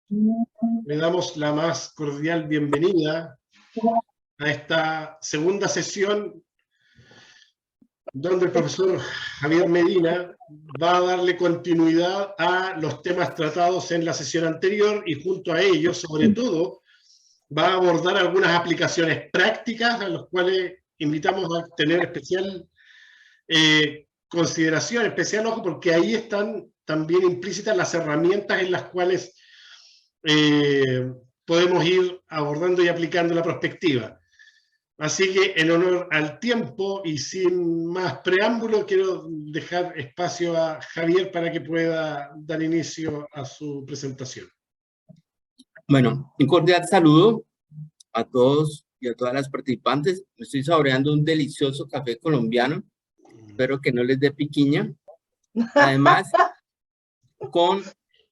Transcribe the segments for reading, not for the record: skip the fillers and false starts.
Le damos la más cordial bienvenida a esta segunda sesión donde el profesor Javier Medina va a darle continuidad a los temas tratados en la sesión anterior y junto a ellos, sobre todo, va a abordar algunas aplicaciones prácticas a las cuales invitamos a tener especial consideración, especial ojo, porque ahí están también implícitas las herramientas en las cuales podemos ir abordando y aplicando la prospectiva. Así que en honor al tiempo y sin más preámbulo, quiero dejar espacio a Javier para que pueda dar inicio a su presentación. Bueno, un cordial saludo a todos y a todas las participantes. Me estoy saboreando un delicioso café colombiano. Espero que no les dé piquiña. Además, con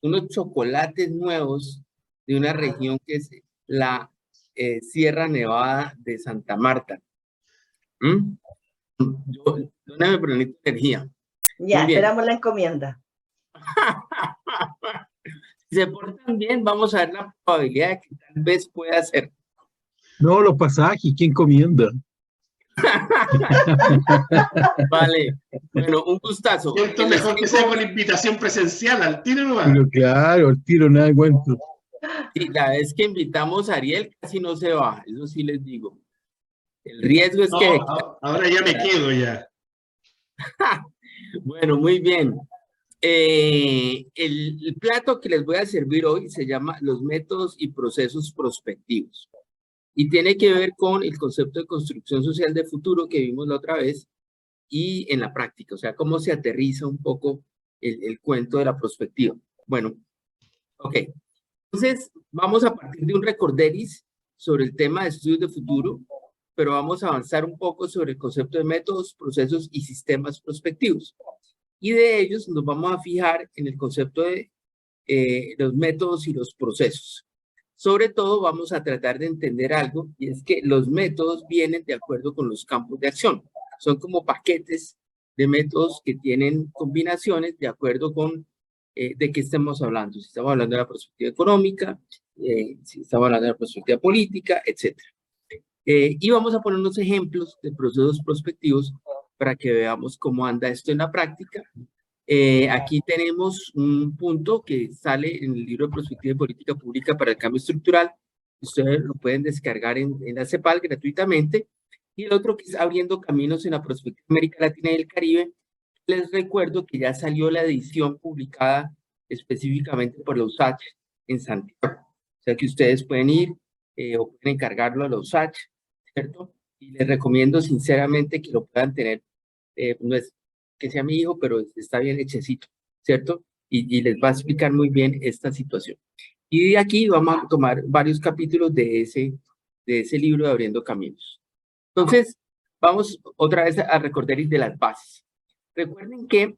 unos chocolates nuevos de una región que es la Sierra Nevada de Santa Marta. Yo no me necesito energía. Ya, esperamos la encomienda. Si se portan bien, vamos a ver la probabilidad de que tal vez pueda ser. No, los pasajes, ¿quién encomienda? Vale, bueno, un gustazo. Siento mejor que sea con invitación presencial, al tiro nomás. Pero claro, al tiro nada de cuento. Sí, la vez que invitamos a Ariel casi no se va, eso sí les digo. El riesgo es que... Ahora ya me quedo ya. Bueno, muy bien. El plato que les voy a servir hoy se llama los métodos y procesos prospectivos. Y tiene que ver con el concepto de construcción social de futuro que vimos la otra vez y en la práctica, o sea, cómo se aterriza un poco el cuento de la prospectiva. Bueno, ok. Entonces, vamos a partir de un recorderis sobre el tema de estudios de futuro, pero vamos a avanzar un poco sobre el concepto de métodos, procesos y sistemas prospectivos. Y de ellos nos vamos a fijar en el concepto de los métodos y los procesos. Sobre todo vamos a tratar de entender algo, y es que los métodos vienen de acuerdo con los campos de acción. Son como paquetes de métodos que tienen combinaciones de acuerdo con de qué estamos hablando. Si estamos hablando de la perspectiva económica, si estamos hablando de la perspectiva política, etc. Y vamos a poner unos ejemplos de procesos prospectivos para que veamos cómo anda esto en la práctica. Aquí tenemos un punto que sale en el libro de Prospectiva y Política Pública para el Cambio Estructural. Ustedes lo pueden descargar en la CEPAL gratuitamente. Y el otro que es Abriendo Caminos en la Prospectiva de América Latina y el Caribe. Les recuerdo que ya salió la edición publicada específicamente por la USACH en Santiago. O sea que ustedes pueden ir o pueden encargarlo a la USACH, ¿cierto? Y les recomiendo sinceramente que lo puedan tener. No es que sea mi hijo, pero está bien hechecito, ¿cierto? Y les va a explicar muy bien esta situación. Y de aquí vamos a tomar varios capítulos de ese libro de Abriendo Caminos. Entonces, vamos otra vez a recordar de las bases. Recuerden que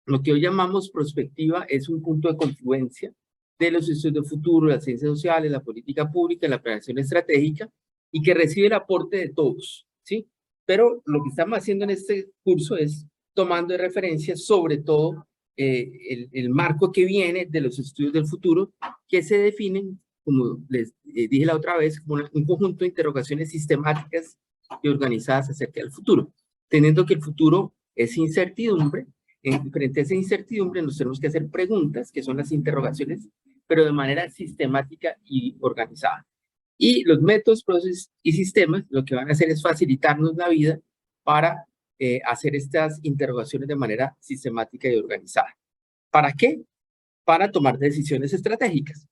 lo que hoy llamamos prospectiva es un punto de confluencia de los estudios de futuro, las ciencias sociales, la política pública, la planeación estratégica, y que recibe el aporte de todos, ¿sí? Pero lo que estamos haciendo en este curso es tomando de referencia sobre todo el marco que viene de los estudios del futuro, que se definen, como les dije la otra vez, como un conjunto de interrogaciones sistemáticas y organizadas acerca del futuro, teniendo que el futuro es incertidumbre. Frente a esa incertidumbre nos tenemos que hacer preguntas, que son las interrogaciones, pero de manera sistemática y organizada. Y los métodos, procesos y sistemas lo que van a hacer es facilitarnos la vida para hacer estas interrogaciones de manera sistemática y organizada. ¿Para qué? Para tomar decisiones estratégicas.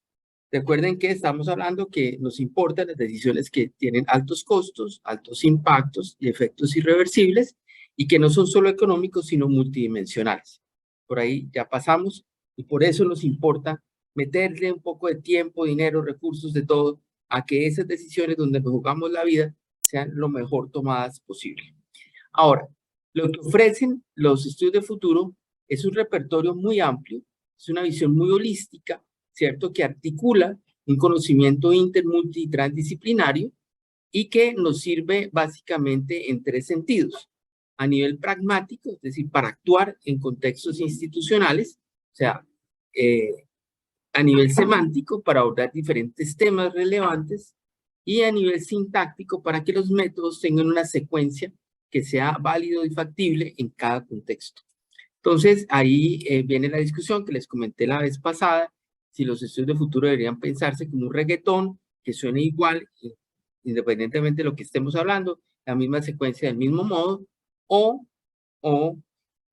Recuerden que estamos hablando que nos importan las decisiones que tienen altos costos, altos impactos y efectos irreversibles, y que no son solo económicos, sino multidimensionales. Por ahí ya pasamos, y por eso nos importa meterle un poco de tiempo, dinero, recursos, de todo, a que esas decisiones donde nos jugamos la vida sean lo mejor tomadas posible. Ahora, lo que ofrecen los estudios de futuro es un repertorio muy amplio, es una visión muy holística, ¿cierto? Que articula un conocimiento inter, multi y transdisciplinario y que nos sirve básicamente en tres sentidos. A nivel pragmático, es decir, para actuar en contextos institucionales, o sea, a nivel semántico para abordar diferentes temas relevantes y a nivel sintáctico para que los métodos tengan una secuencia que sea válido y factible en cada contexto. Entonces, ahí viene la discusión que les comenté la vez pasada, si los estudios de futuro deberían pensarse como un reggaetón que suene igual, independientemente de lo que estemos hablando, la misma secuencia del mismo modo, o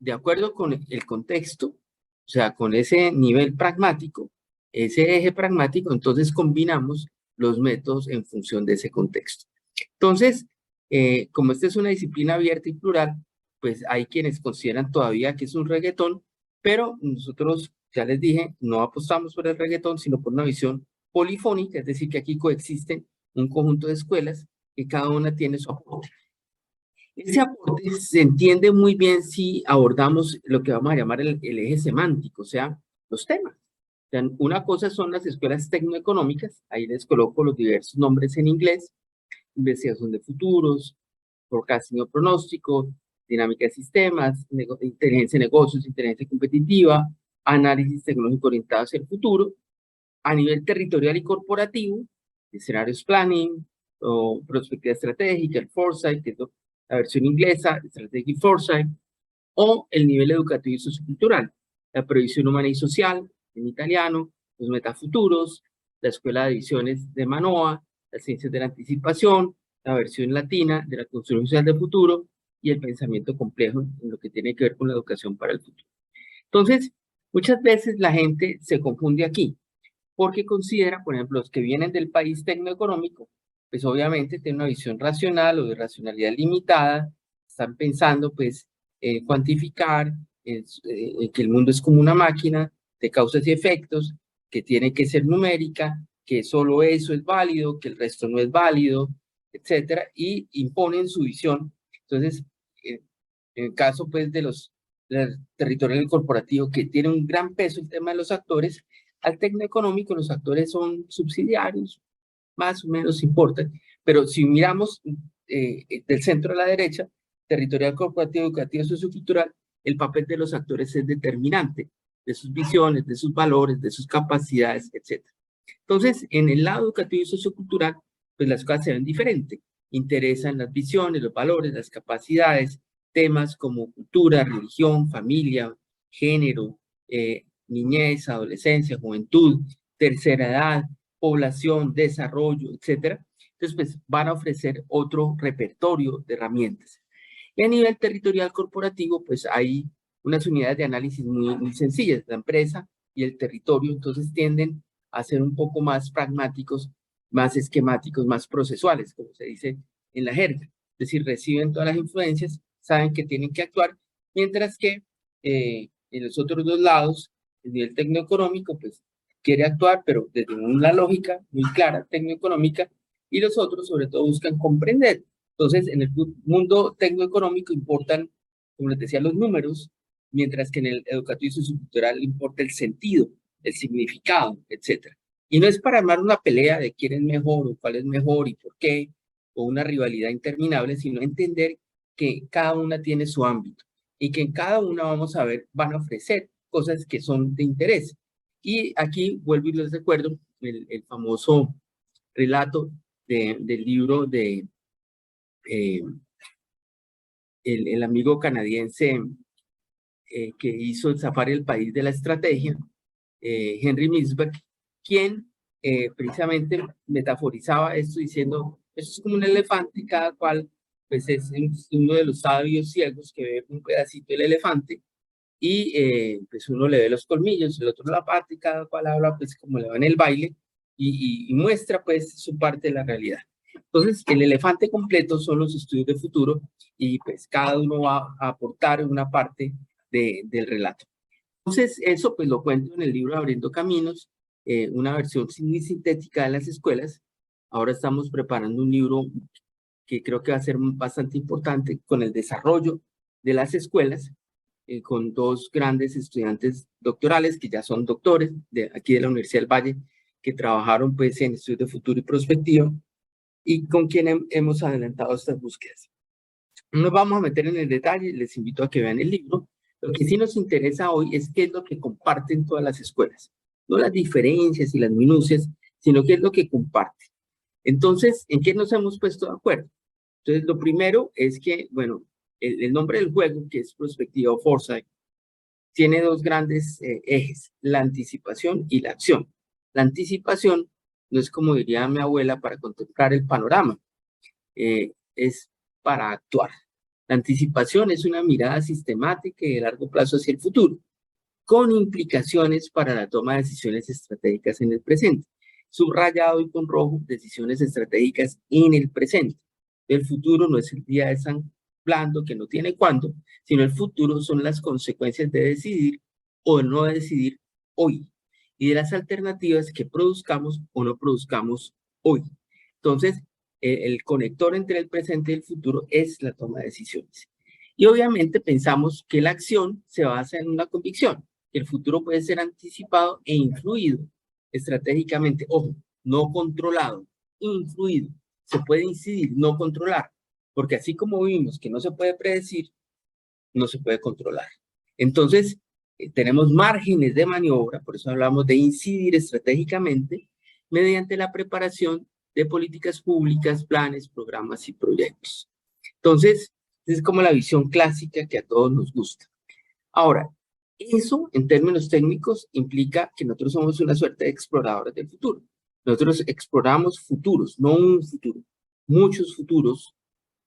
de acuerdo con el contexto, o sea, con ese nivel pragmático, ese eje pragmático, entonces combinamos los métodos en función de ese contexto. Entonces, como esta es una disciplina abierta y plural, pues hay quienes consideran todavía que es un reggaetón, pero nosotros, ya les dije, no apostamos por el reggaetón, sino por una visión polifónica, es decir, que aquí coexisten un conjunto de escuelas que cada una tiene su aporte. Ese aporte se entiende muy bien si abordamos lo que vamos a llamar el eje semántico, o sea, los temas. O sea, una cosa son las escuelas tecnoeconómicas, ahí les coloco los diversos nombres en inglés: investigación de futuros, forecasting o pronóstico, dinámica de sistemas, inteligencia de negocios, inteligencia competitiva, análisis tecnológico orientado hacia el futuro. A nivel territorial y corporativo, escenarios planning, o perspectiva estratégica, el foresight, que es la versión inglesa, Strategic Foresight, o el nivel educativo y sociocultural, la previsión humana y social, en italiano, los metafuturos, la escuela de visiones de Manoa, las ciencias de la anticipación, la versión latina de la construcción social del futuro y el pensamiento complejo en lo que tiene que ver con la educación para el futuro. Entonces, muchas veces la gente se confunde aquí, porque considera, por ejemplo, los que vienen del país tecnoeconómico, pues obviamente tienen una visión racional o de racionalidad limitada, están pensando pues en cuantificar, en que el mundo es como una máquina de causas y efectos, que tiene que ser numérica, que solo eso es válido, que el resto no es válido, etcétera, y imponen su visión. Entonces, en el caso pues de los territorial y corporativo, que tiene un gran peso el tema de los actores, al tecnoeconómico los actores son subsidiarios, más o menos importan, pero si miramos del centro a la derecha, territorial, corporativo, educativo, sociocultural, el papel de los actores es determinante, de sus visiones, de sus valores, de sus capacidades, etc. Entonces, en el lado educativo y sociocultural, pues las cosas se ven diferentes. Interesan las visiones, los valores, las capacidades, temas como cultura, religión, familia, género, niñez, adolescencia, juventud, tercera edad, población, desarrollo, etcétera. Entonces, pues van a ofrecer otro repertorio de herramientas. Y a nivel territorial corporativo, pues hay unas unidades de análisis muy sencillas, la empresa y el territorio, entonces tienden a ser un poco más pragmáticos, más esquemáticos, más procesuales, como se dice en la jerga. Es decir, reciben todas las influencias, saben que tienen que actuar, mientras que en los otros dos lados, el nivel tecnoeconómico, pues quiere actuar, pero desde una lógica muy clara, tecnoeconómica, y los otros sobre todo buscan comprender. Entonces, en el mundo tecnoeconómico importan, como les decía, los números, mientras que en el educativo y sociocultural importa el sentido, el significado, etc. Y no es para armar una pelea de quién es mejor o cuál es mejor y por qué, o una rivalidad interminable, sino entender que cada una tiene su ámbito y que en cada una vamos a ver, van a ofrecer cosas que son de interés. Y aquí vuelvo y les recuerdo el famoso relato del libro de el amigo canadiense que hizo el Safari El País de la Estrategia, Henry Mintzberg, quien precisamente metaforizaba esto diciendo, esto es como un elefante, cada cual pues es uno de los sabios ciegos que ve un pedacito del elefante y pues uno le ve los colmillos, el otro la pata y cada cual habla pues como le va en el baile y muestra pues su parte de la realidad. Entonces el elefante completo son los estudios de futuro y pues cada uno va a aportar una parte del relato. Entonces eso pues lo cuento en el libro Abriendo Caminos, una versión muy sintética de las escuelas. Ahora estamos preparando un libro que creo que va a ser bastante importante con el desarrollo de las escuelas, con dos grandes estudiantes doctorales que ya son doctores de aquí de la Universidad del Valle, que trabajaron pues en estudios de futuro y prospectiva y con quien hemos adelantado estas búsquedas. No nos vamos a meter en el detalle, les invito a que vean el libro. Lo que sí nos interesa hoy es qué es lo que comparten todas las escuelas. no las diferencias y las minucias, sino qué es lo que comparte. Entonces, ¿en qué nos hemos puesto de acuerdo? Entonces, lo primero es que, bueno, el nombre del juego, que es Prospectiva o Foresight, tiene dos grandes ejes, la anticipación y la acción. La anticipación no es, como diría mi abuela, para contemplar el panorama, es para actuar. La anticipación es una mirada sistemática y de largo plazo hacia el futuro, con implicaciones para la toma de decisiones estratégicas en el presente. Subrayado y con rojo, decisiones estratégicas en el presente. El futuro no es el día de San Blando que no tiene cuándo, sino el futuro son las consecuencias de decidir o no decidir hoy y de las alternativas que produzcamos o no produzcamos hoy. Entonces, el conector entre el presente y el futuro es la toma de decisiones. Y obviamente pensamos que la acción se basa en una convicción, que el futuro puede ser anticipado e influido estratégicamente, ojo, no controlado, influido. Se puede incidir, no controlar, porque así como vimos que no se puede predecir, no se puede controlar. Entonces, tenemos márgenes de maniobra, por eso hablamos de incidir estratégicamente, mediante la preparación de políticas públicas, planes, programas y proyectos. Entonces, es como la visión clásica que a todos nos gusta. Ahora, eso en términos técnicos implica que nosotros somos una suerte de exploradores del futuro. Nosotros exploramos futuros, no un futuro, muchos futuros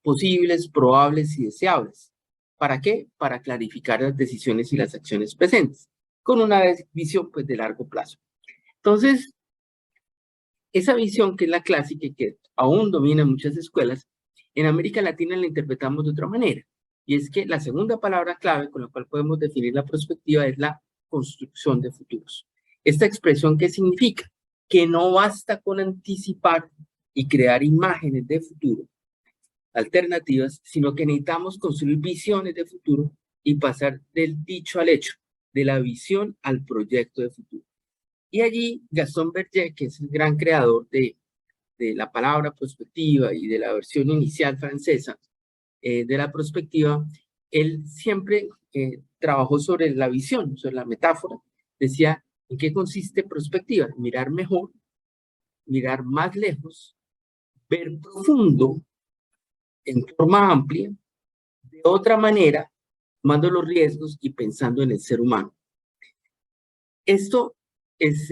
posibles, probables y deseables. ¿Para qué? Para clarificar las decisiones y las acciones presentes, con una visión pues de largo plazo. Entonces, esa visión que es la clásica y que aún domina en muchas escuelas, en América Latina la interpretamos de otra manera. Y es que la segunda palabra clave con la cual podemos definir la perspectiva es la construcción de futuros. Esta expresión, ¿qué significa? Que no basta con anticipar y crear imágenes de futuro alternativas, sino que necesitamos construir visiones de futuro y pasar del dicho al hecho, de la visión al proyecto de futuro. Y allí Gaston Berger, que es el gran creador de la palabra prospectiva y de la versión inicial francesa de la prospectiva, él siempre trabajó sobre la visión, sobre la metáfora. Decía, ¿en qué consiste prospectiva? Mirar mejor, mirar más lejos, ver profundo, en forma amplia, de otra manera, tomando los riesgos y pensando en el ser humano. Esto es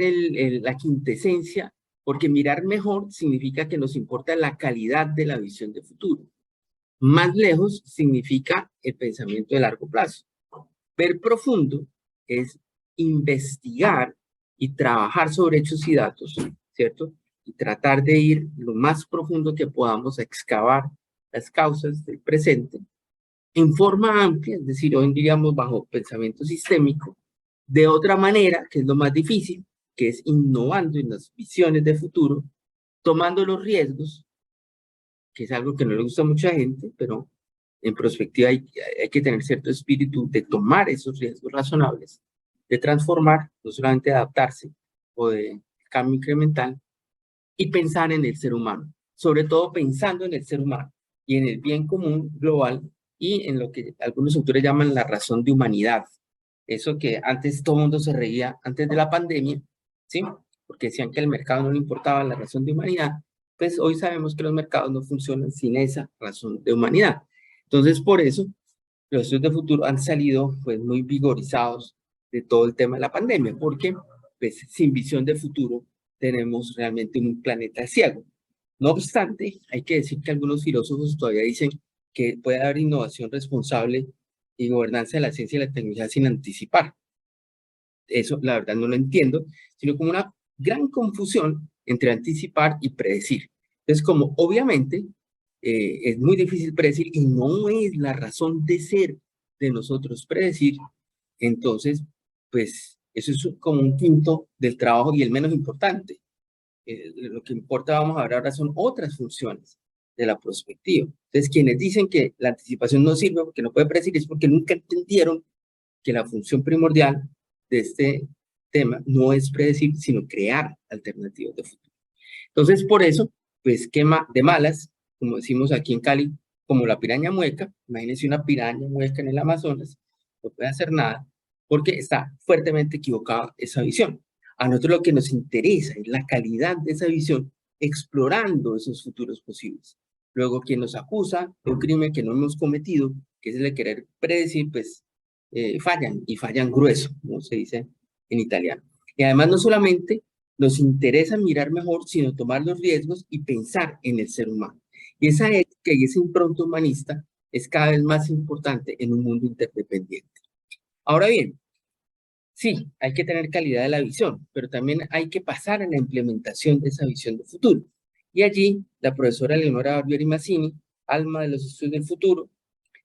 la quintesencia, porque mirar mejor significa que nos importa la calidad de la visión de futuro. Más lejos significa el pensamiento de largo plazo. Ver profundo es investigar y trabajar sobre hechos y datos, ¿cierto? Y tratar de ir lo más profundo que podamos a excavar las causas del presente en forma amplia, es decir, hoy diríamos bajo pensamiento sistémico, de otra manera, que es lo más difícil, que es innovando en las visiones de futuro, tomando los riesgos, que es algo que no le gusta a mucha gente, pero en perspectiva hay que tener cierto espíritu de tomar esos riesgos razonables, de transformar, no solamente de adaptarse o de cambio incremental, y pensar en el ser humano, sobre todo pensando en el ser humano y en el bien común global y en lo que algunos autores llaman la razón de humanidad. Eso que antes todo el mundo se reía antes de la pandemia, ¿sí? Porque decían que al mercado no le importaba la razón de humanidad, pues hoy sabemos que los mercados no funcionan sin esa razón de humanidad. Entonces, por eso, los estudios de futuro han salido pues muy vigorizados de todo el tema de la pandemia, porque pues sin visión de futuro tenemos realmente un planeta ciego. No obstante, hay que decir que algunos filósofos todavía dicen que puede haber innovación responsable y gobernanza de la ciencia y la tecnología sin anticipar. Eso, la verdad, no lo entiendo, sino como una gran confusión entre anticipar y predecir. Entonces, como obviamente es muy difícil predecir y no es la razón de ser de nosotros predecir, entonces, pues, eso es como un quinto del trabajo y el menos importante. Lo que importa, vamos a ver ahora, son otras funciones de la prospectiva. Entonces, quienes dicen que la anticipación no sirve porque no puede predecir es porque nunca entendieron que la función primordial de este tema no es predecir, sino crear alternativas de futuro. Entonces, por eso, pues, quema de malas, como decimos aquí en Cali, como la piraña mueca. Imagínense una piraña mueca en el Amazonas, no puede hacer nada, porque está fuertemente equivocada esa visión. A nosotros lo que nos interesa es la calidad de esa visión, explorando esos futuros posibles. Luego, quien nos acusa de un crimen que no hemos cometido, que es el de querer predecir, pues fallan, y fallan grueso, como se dice en italiano. Y además no solamente nos interesa mirar mejor, sino tomar los riesgos y pensar en el ser humano. Y esa ética y esa impronta humanista es cada vez más importante en un mundo interdependiente. Ahora bien, sí, hay que tener calidad de la visión, pero también hay que pasar a la implementación de esa visión de futuro. Y allí, la profesora Leonora Barbieri Mazzini, alma de los estudios del futuro,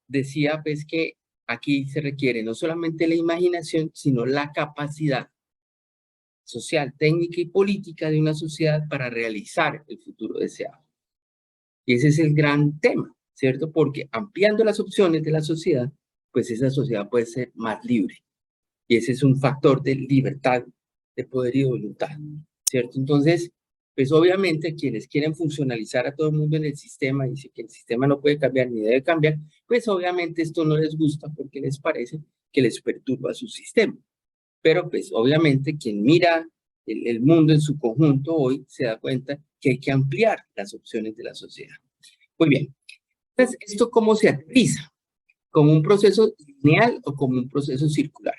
decía pues que aquí se requiere no solamente la imaginación, sino la capacidad social, técnica y política de una sociedad para realizar el futuro deseado. Y ese es el gran tema, ¿cierto? Porque ampliando las opciones de la sociedad, pues esa sociedad puede ser más libre. Y ese es un factor de libertad, de poder y de voluntad, ¿cierto? Entonces, pues obviamente quienes quieren funcionalizar a todo el mundo en el sistema y dicen que el sistema no puede cambiar ni debe cambiar, pues obviamente esto no les gusta porque les parece que les perturba su sistema. Pero pues obviamente quien mira el mundo en su conjunto hoy se da cuenta que hay que ampliar las opciones de la sociedad. Muy bien. Entonces, ¿esto cómo se aterriza? ¿Como un proceso lineal o como un proceso circular?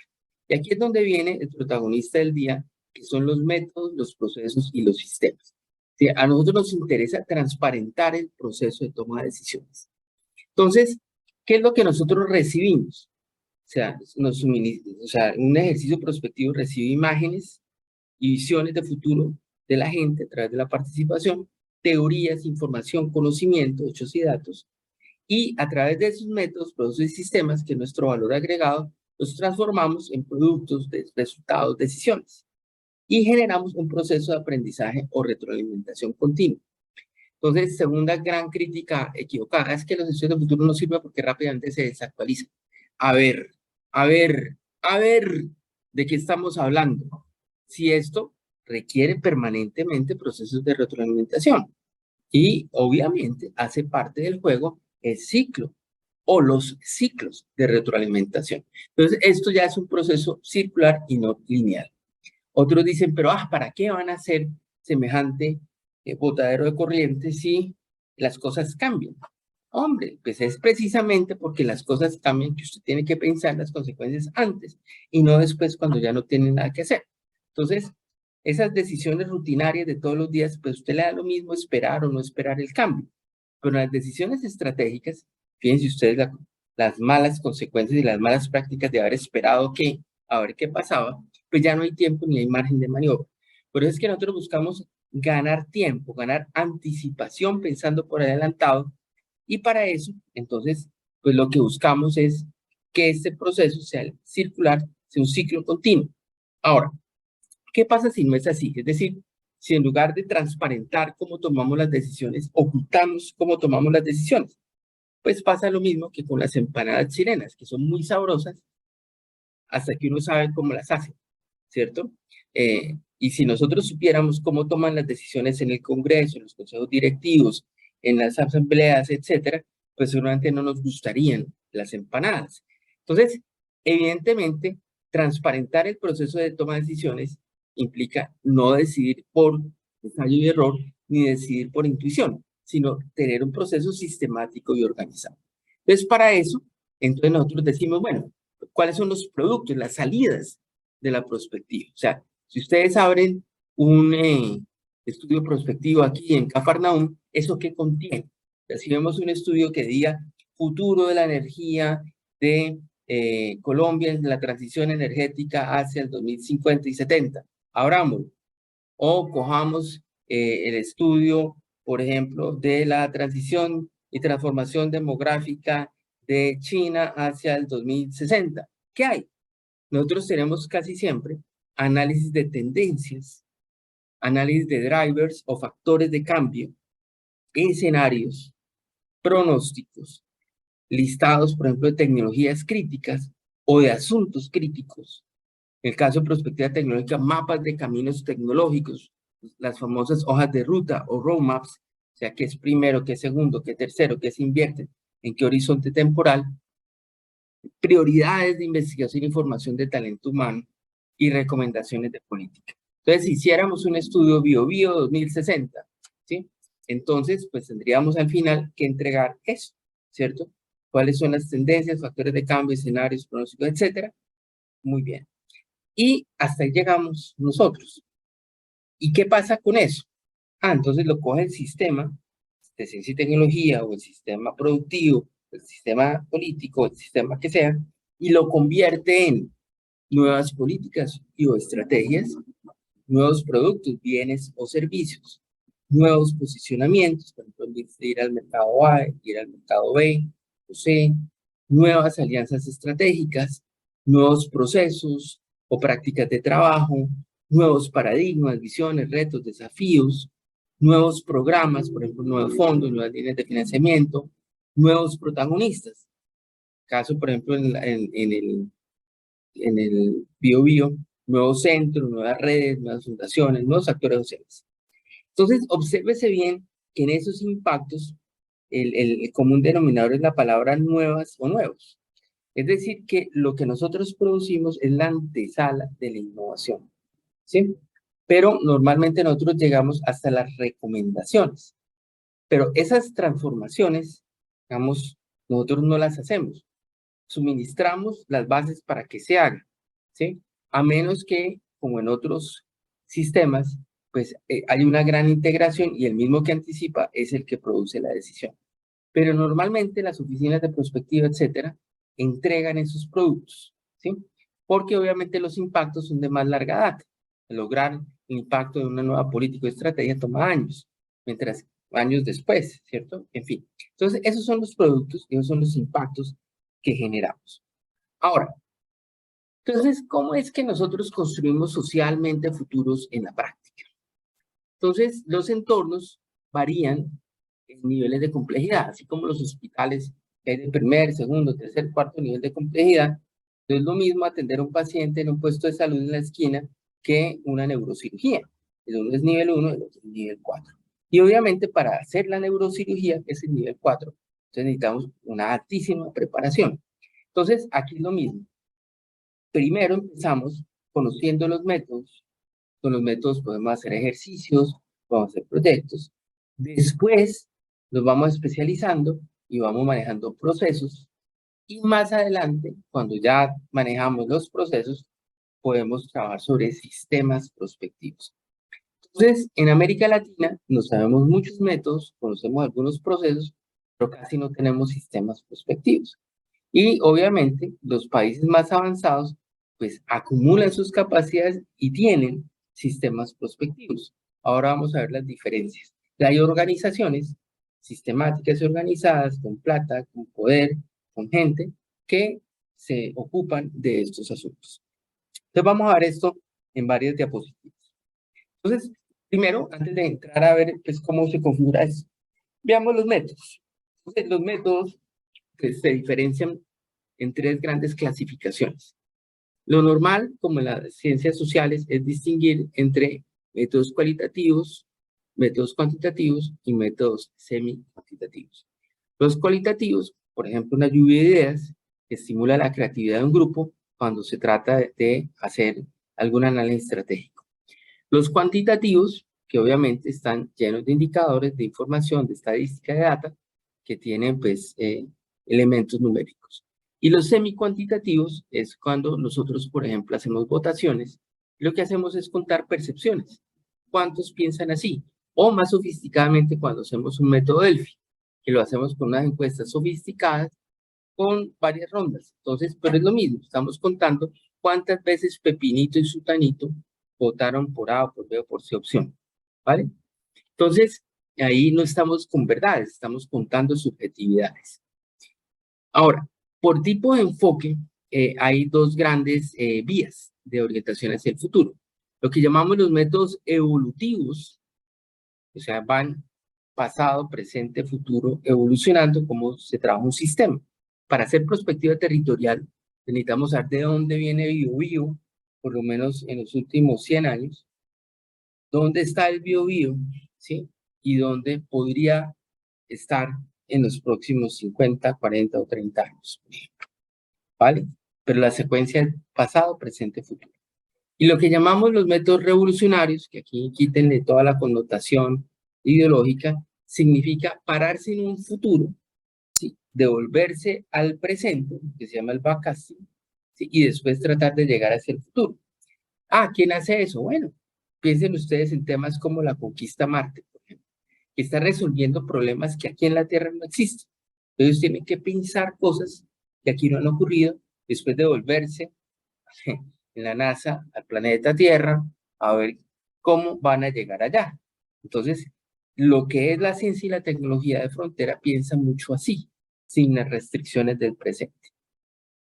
Y aquí es donde viene el protagonista del día, que son los métodos, los procesos y los sistemas. ¿Sí? A nosotros nos interesa transparentar el proceso de toma de decisiones. Entonces, ¿qué es lo que nosotros recibimos? O sea, un ejercicio prospectivo recibe imágenes y visiones de futuro de la gente a través de la participación, teorías, información, conocimiento, hechos y datos, y a través de esos métodos, procesos y sistemas, que es nuestro valor agregado, los transformamos en productos, resultados, decisiones, y generamos un proceso de aprendizaje o retroalimentación continua. Entonces, segunda gran crítica equivocada es que los estudios de futuro no sirven porque rápidamente se desactualizan. A ver, ¿de qué estamos hablando? Si esto requiere permanentemente procesos de retroalimentación y obviamente hace parte del juego el ciclo o los ciclos de retroalimentación. Entonces, esto ya es un proceso circular y no lineal. Otros dicen, pero ¿para qué van a hacer semejante botadero de corriente si las cosas cambian? Hombre, pues es precisamente porque las cosas cambian que usted tiene que pensar las consecuencias antes y no después cuando ya no tiene nada que hacer. Entonces, esas decisiones rutinarias de todos los días, pues usted le da lo mismo esperar o no esperar el cambio. Pero las decisiones estratégicas, fíjense ustedes las malas consecuencias y las malas prácticas de haber esperado a ver qué pasaba, pues ya no hay tiempo ni hay margen de maniobra. Por eso es que nosotros buscamos ganar tiempo, ganar anticipación pensando por adelantado, y para eso, entonces, pues lo que buscamos es que este proceso sea circular, sea un ciclo continuo. Ahora, ¿qué pasa si no es así? Es decir, si en lugar de transparentar cómo tomamos las decisiones, ocultamos cómo tomamos las decisiones, pues pasa lo mismo que con las empanadas chilenas, que son muy sabrosas hasta que uno sabe cómo las hace, ¿cierto? Y si nosotros supiéramos cómo toman las decisiones en el Congreso, en los consejos directivos, en las asambleas, etcétera, pues seguramente no nos gustarían las empanadas. Entonces, evidentemente, transparentar el proceso de toma de decisiones implica no decidir por ensayo y error, ni decidir por intuición, sino tener un proceso sistemático y organizado. Entonces, para eso, entonces nosotros decimos, bueno, ¿cuáles son los productos, las salidas de la prospectiva? O sea, si ustedes abren un estudio prospectivo aquí en Cafarnaum, ¿eso qué contiene? Si vemos un estudio que diga futuro de la energía de Colombia en la transición energética hacia el 2050 y 70, abrámoslo. O cojamos el estudio, por ejemplo, de la transición y transformación demográfica de China hacia el 2060. ¿Qué hay? Nosotros tenemos casi siempre análisis de tendencias, análisis de drivers o factores de cambio, escenarios, pronósticos, listados, por ejemplo, de tecnologías críticas o de asuntos críticos. En el caso de prospectiva tecnológica, mapas de caminos tecnológicos, las famosas hojas de ruta o roadmaps, o sea, qué es primero, qué es segundo, qué es tercero, qué se invierte, en qué horizonte temporal, prioridades de investigación e información de talento humano y recomendaciones de política. Entonces, si hiciéramos un estudio BioBio 2060, ¿sí? Entonces, pues tendríamos al final que entregar eso, ¿cierto? ¿Cuáles son las tendencias, factores de cambio, escenarios, pronósticos, etcétera? Muy bien. Y hasta ahí llegamos nosotros. ¿Y qué pasa con eso? Entonces lo coge el sistema de ciencia y tecnología, o el sistema productivo, el sistema político, el sistema que sea, y lo convierte en nuevas políticas o estrategias, nuevos productos, bienes o servicios, nuevos posicionamientos, por ejemplo, ir al mercado A, ir al mercado B o C, nuevas alianzas estratégicas, nuevos procesos o prácticas de trabajo, nuevos paradigmas, visiones, retos, desafíos, nuevos programas, por ejemplo, nuevos fondos, nuevas líneas de financiamiento, nuevos protagonistas. Caso, por ejemplo, en el BioBio, nuevos centros, nuevas redes, nuevas fundaciones, nuevos actores sociales. Entonces, obsérvese bien que en esos impactos el común denominador es la palabra nuevas o nuevos. Es decir, que lo que nosotros producimos es la antesala de la innovación, ¿sí? Pero normalmente nosotros llegamos hasta las recomendaciones. Pero esas transformaciones, digamos, nosotros no las hacemos. Suministramos las bases para que se haga, ¿sí? A menos que, como en otros sistemas, pues hay una gran integración y el mismo que anticipa es el que produce la decisión. Pero normalmente las oficinas de prospectiva, etcétera, entregan esos productos, ¿sí? Porque obviamente los impactos son de más larga data. Lograr el impacto de una nueva política o estrategia toma años, mientras años después, ¿cierto? En fin. Entonces, esos son los productos, esos son los impactos que generamos. Ahora, entonces, ¿cómo es que nosotros construimos socialmente futuros en la práctica? Entonces, los entornos varían en niveles de complejidad, así como los hospitales que hay de primer, segundo, tercer, cuarto nivel de complejidad. No es lo mismo atender a un paciente en un puesto de salud en la esquina que una neurocirugía. El uno es nivel 1, el otro es nivel 4. Y obviamente para hacer la neurocirugía, que es el nivel 4, entonces necesitamos una altísima preparación. Entonces, aquí es lo mismo. Primero empezamos conociendo los métodos. Con los métodos podemos hacer ejercicios, podemos hacer proyectos. Después nos vamos especializando y vamos manejando procesos. Y más adelante, cuando ya manejamos los procesos, podemos trabajar sobre sistemas prospectivos. Entonces, en América Latina nos sabemos muchos métodos, conocemos algunos procesos, pero casi no tenemos sistemas prospectivos. Y obviamente los países más avanzados pues acumulan sus capacidades y tienen sistemas prospectivos. Ahora vamos a ver las diferencias. Hay organizaciones sistemáticas y organizadas con plata, con poder, con gente que se ocupan de estos asuntos. Entonces vamos a ver esto en varias diapositivas. Entonces, primero, antes de entrar a ver pues, cómo se configura eso, veamos los métodos. Entonces, los métodos pues, se diferencian en tres grandes clasificaciones. Lo normal, como en las ciencias sociales, es distinguir entre métodos cualitativos, métodos cuantitativos y métodos semi-cuantitativos. Los cualitativos, por ejemplo, una lluvia de ideas, que estimula la creatividad de un grupo cuando se trata de hacer algún análisis estratégico. Los cuantitativos, que obviamente están llenos de indicadores, de información, de estadística, de data, que tienen pues elementos numéricos. Y los semi-cuantitativos es cuando nosotros, por ejemplo, hacemos votaciones. Lo que hacemos es contar percepciones. ¿Cuántos piensan así? O más sofisticadamente cuando hacemos un método Delphi, que lo hacemos con unas encuestas sofisticadas con varias rondas. Entonces, pero es lo mismo, estamos contando cuántas veces Pepinito y Sutanito votaron por A o por B o por C opción, ¿vale? Entonces, ahí no estamos con verdades, estamos contando subjetividades. Ahora, por tipo de enfoque, hay dos grandes vías de orientación hacia el futuro. Lo que llamamos los métodos evolutivos, o sea, van pasado, presente, futuro, evolucionando como se trabaja un sistema. Para hacer prospectiva territorial, necesitamos saber de dónde viene BioBio, por lo menos en los últimos 100 años, dónde está el BioBio, ¿sí? Y dónde podría estar en los próximos 50, 40 o 30 años, ¿vale? Pero la secuencia es pasado, presente, futuro. Y lo que llamamos los métodos revolucionarios, que aquí quítenle toda la connotación ideológica, significa pararse en un futuro, ¿sí? Devolverse al presente, que se llama el backcasting, ¿sí? Y después tratar de llegar hacia el futuro. Ah, ¿quién hace eso? Bueno, piensen ustedes en temas como la conquista a Marte, por ejemplo, que está resolviendo problemas que aquí en la Tierra no existen. Entonces tienen que pensar cosas que aquí no han ocurrido, después de volverse en la NASA al planeta Tierra a ver cómo van a llegar allá. Entonces, lo que es la ciencia y la tecnología de frontera piensa mucho así, sin las restricciones del presente.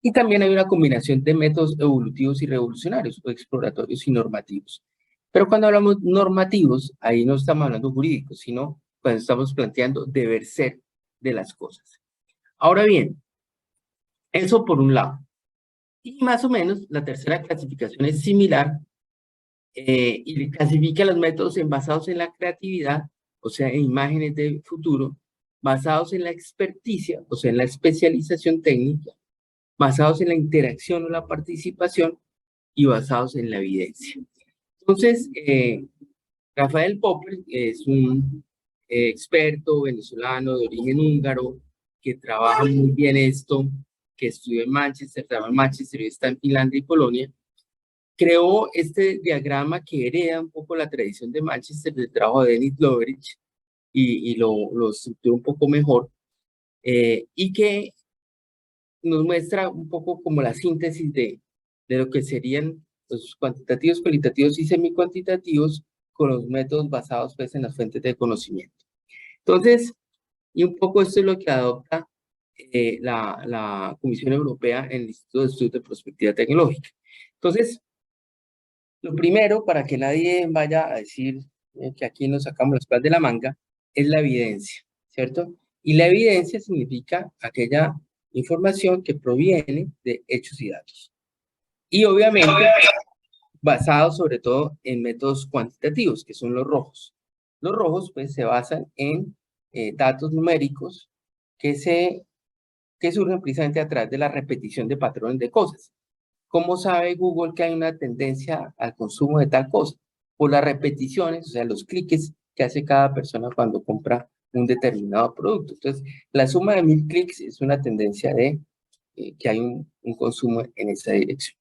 Y también hay una combinación de métodos evolutivos y revolucionarios, o exploratorios y normativos. Pero cuando hablamos normativos, ahí no estamos hablando jurídicos, sino cuando estamos planteando deber ser de las cosas. Ahora bien, eso por un lado. Y más o menos la tercera clasificación es similar y clasifica los métodos basados en la creatividad, o sea, en imágenes de futuro, basados en la experticia, o sea, en la especialización técnica, basados en la interacción o la participación y basados en la evidencia. Entonces, Rafael Popper es un experto venezolano de origen húngaro que trabaja muy bien esto, que estudió en Manchester, trabaja en Manchester y está en Finlandia y Polonia. Creó este diagrama que hereda un poco la tradición de Manchester del trabajo de Denis Loveridge y lo estructura un poco mejor y que nos muestra un poco como la síntesis de lo que serían los cuantitativos, cualitativos y semicuantitativos con los métodos basados pues en las fuentes de conocimiento. Entonces, y un poco esto es lo que adopta la Comisión Europea en el Instituto de Estudios de Prospectiva Tecnológica. Entonces, lo primero, para que nadie vaya a decir que aquí nos sacamos las cosas de la manga, es la evidencia, ¿cierto? Y la evidencia significa aquella información que proviene de hechos y datos. Y obviamente, basado sobre todo en métodos cuantitativos, que son los rojos. Los rojos, pues, se basan en datos numéricos que surgen precisamente a través de la repetición de patrones de cosas. ¿Cómo sabe Google que hay una tendencia al consumo de tal cosa? Por las repeticiones, o sea, los clics que hace cada persona cuando compra un determinado producto. Entonces, la suma de 1000 clics es una tendencia de que hay un consumo en esa dirección.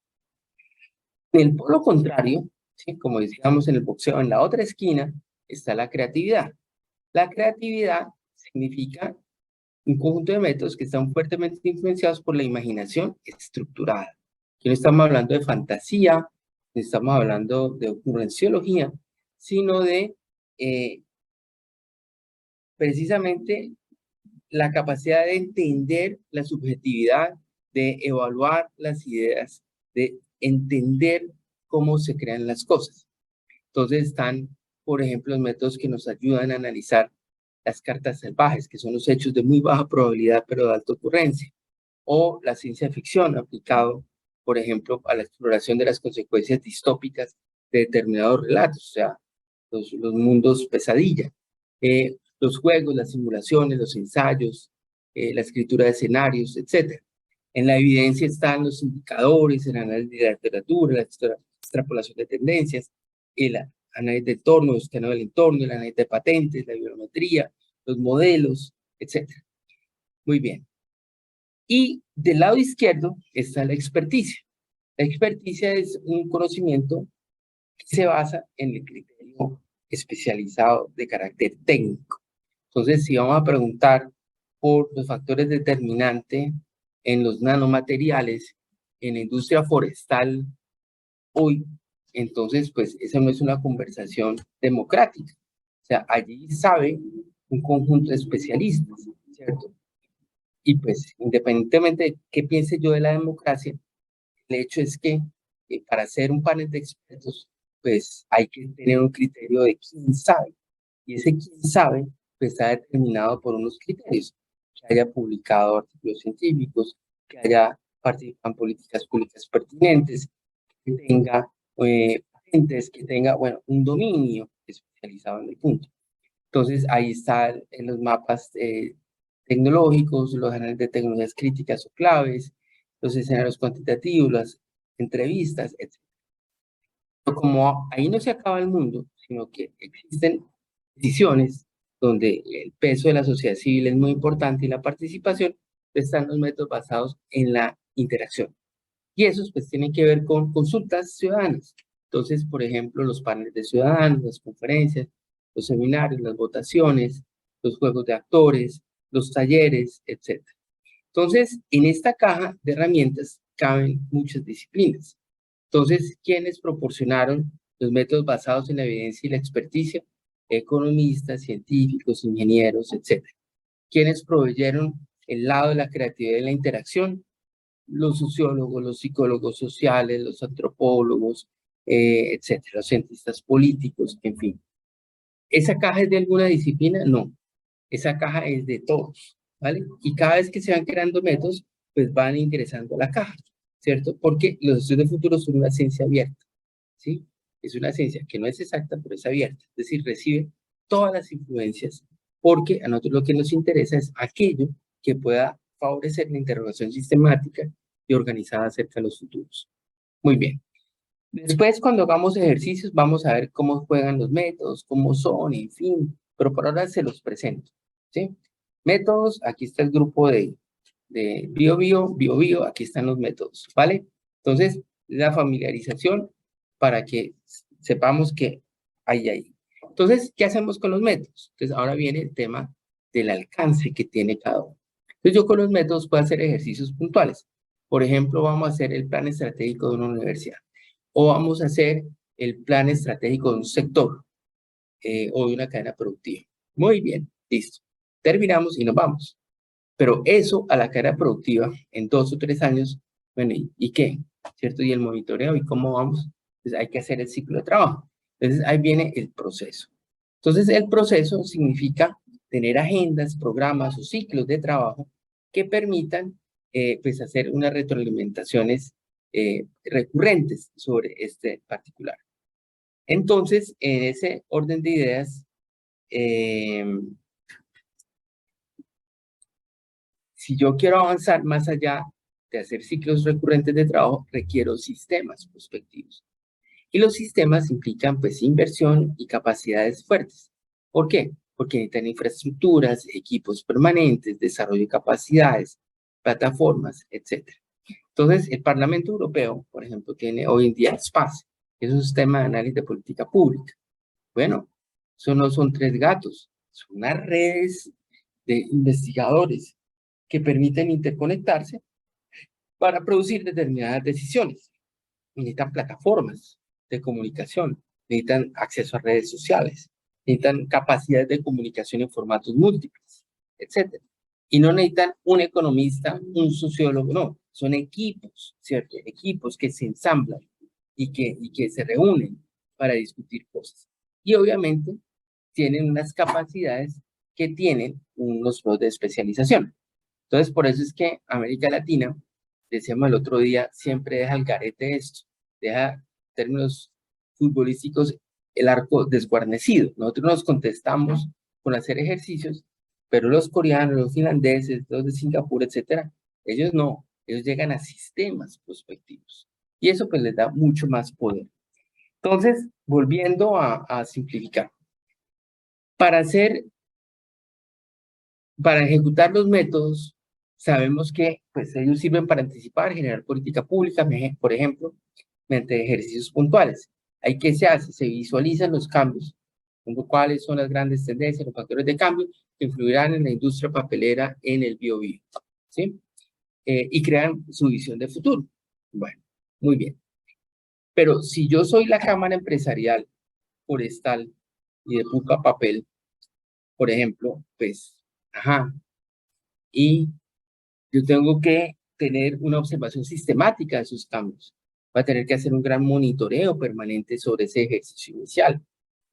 En el polo contrario, ¿sí? Como decíamos en el boxeo, en la otra esquina está la creatividad. La creatividad significa un conjunto de métodos que están fuertemente influenciados por la imaginación estructurada. Aquí no estamos hablando de fantasía, no estamos hablando de ocurrenciología, sino de precisamente la capacidad de entender la subjetividad, de evaluar las ideas, de entender cómo se crean las cosas. Entonces están, por ejemplo, los métodos que nos ayudan a analizar las cartas salvajes, que son los hechos de muy baja probabilidad, pero de alta ocurrencia, o la ciencia ficción aplicado, por ejemplo, a la exploración de las consecuencias distópicas de determinados relatos, o sea, los mundos pesadilla, los juegos, las simulaciones, los ensayos, la escritura de escenarios, etc. En la evidencia están los indicadores, el análisis de la literatura, la extrapolación de tendencias, el análisis de entorno, el escaneo del entorno, el análisis de patentes, la bibliometría, los modelos, etc. Muy bien. Y del lado izquierdo está la experticia. La experticia es un conocimiento que se basa en el criterio especializado de carácter técnico. Entonces, si vamos a preguntar por los factores determinantes en los nanomateriales, en la industria forestal hoy, entonces, pues, esa no es una conversación democrática. O sea, allí sabe un conjunto de especialistas, ¿cierto? Y pues, independientemente de qué piense yo de la democracia, el hecho es que para hacer un panel de expertos, pues hay que tener un criterio de quién sabe. Y ese quién sabe, pues está determinado por unos criterios. Que haya publicado artículos científicos, que haya participado en políticas públicas pertinentes, que tenga patentes, que tenga, bueno, un dominio especializado en el punto. Entonces, ahí están en los mapas tecnológicos, los análisis de tecnologías críticas o claves, los escenarios cuantitativos, las entrevistas, etc. Pero como ahí no se acaba el mundo, sino que existen decisiones donde el peso de la sociedad civil es muy importante y la participación, están los métodos basados en la interacción. Y esos pues tienen que ver con consultas ciudadanas. Entonces, por ejemplo, los paneles de ciudadanos, las conferencias, los seminarios, las votaciones, los juegos de actores, los talleres, etc. Entonces, en esta caja de herramientas caben muchas disciplinas. Entonces, ¿quiénes proporcionaron los métodos basados en la evidencia y la experticia? Economistas, científicos, ingenieros, etc. ¿Quiénes proveyeron el lado de la creatividad y la interacción? Los sociólogos, los psicólogos sociales, los antropólogos, etcétera, los cientistas políticos, en fin. ¿Esa caja es de alguna disciplina? No. Esa caja es de todos, ¿vale? Y cada vez que se van creando métodos, pues van ingresando a la caja, ¿cierto? Porque los estudios de futuro son una ciencia abierta, ¿sí? Es una ciencia que no es exacta, pero es abierta. Es decir, recibe todas las influencias, porque a nosotros lo que nos interesa es aquello que pueda favorecer la interrogación sistemática y organizada acerca de los futuros. Muy bien. Después, cuando hagamos ejercicios, vamos a ver cómo juegan los métodos, cómo son, en fin. Pero por ahora se los presento, ¿sí? Métodos, aquí está el grupo de bio, aquí están los métodos, ¿vale? Entonces, la familiarización para que sepamos que hay ahí. Entonces, ¿qué hacemos con los métodos? Entonces, ahora viene el tema del alcance que tiene cada uno. Entonces, yo con los métodos puedo hacer ejercicios puntuales. Por ejemplo, vamos a hacer el plan estratégico de una universidad. O vamos a hacer el plan estratégico de un sector o de una cadena productiva. Muy bien, listo. Terminamos y nos vamos. Pero eso a la cadena productiva en 2 o 3 años, bueno, ¿y qué? ¿Cierto? Y el monitoreo, ¿y cómo vamos? Pues hay que hacer el ciclo de trabajo. Entonces ahí viene el proceso. Entonces el proceso significa tener agendas, programas o ciclos de trabajo que permitan pues hacer unas retroalimentaciones recurrentes sobre este particular. Entonces, en ese orden de ideas, si yo quiero avanzar más allá de hacer ciclos recurrentes de trabajo, requiero sistemas prospectivos. Y los sistemas implican pues inversión y capacidades fuertes. ¿Por qué? Porque necesitan infraestructuras, equipos permanentes, desarrollo de capacidades, plataformas, etc. Entonces, el Parlamento Europeo, por ejemplo, tiene hoy en día SPAS, que es un sistema de análisis de política pública. Bueno, eso no son 3 gatos, son unas redes de investigadores que permiten interconectarse para producir determinadas decisiones. Necesitan plataformas de comunicación, necesitan acceso a redes sociales, necesitan capacidades de comunicación en formatos múltiples, etc. Y no necesitan un economista, un sociólogo, no, son equipos, ¿cierto? Equipos que se ensamblan y que se reúnen para discutir cosas. Y obviamente tienen unas capacidades que tienen unos pros de especialización. Entonces, por eso es que América Latina, decíamos el otro día, siempre deja al garete esto, deja, en términos futbolísticos, el arco desguarnecido. Nosotros nos contestamos con hacer ejercicios, pero los coreanos, los finlandeses, los de Singapur, etcétera, ellos no, ellos llegan a sistemas prospectivos. Y eso pues les da mucho más poder. Entonces, volviendo a simplificar. Para ejecutar los métodos, sabemos que pues, ellos sirven para anticipar, generar política pública, por ejemplo, mediante ejercicios puntuales. Ahí, ¿qué se hace? Se visualizan los cambios, cuáles son las grandes tendencias, los factores de cambio que influirán en la industria papelera en el biobío, ¿sí? Y crean su visión de futuro. Bueno, muy bien. Pero si yo soy la Cámara Empresarial Forestal y de Puca Papel, por ejemplo, pues, ajá, y yo tengo que tener una observación sistemática de sus cambios. Voy a tener que hacer un gran monitoreo permanente sobre ese ejercicio inicial.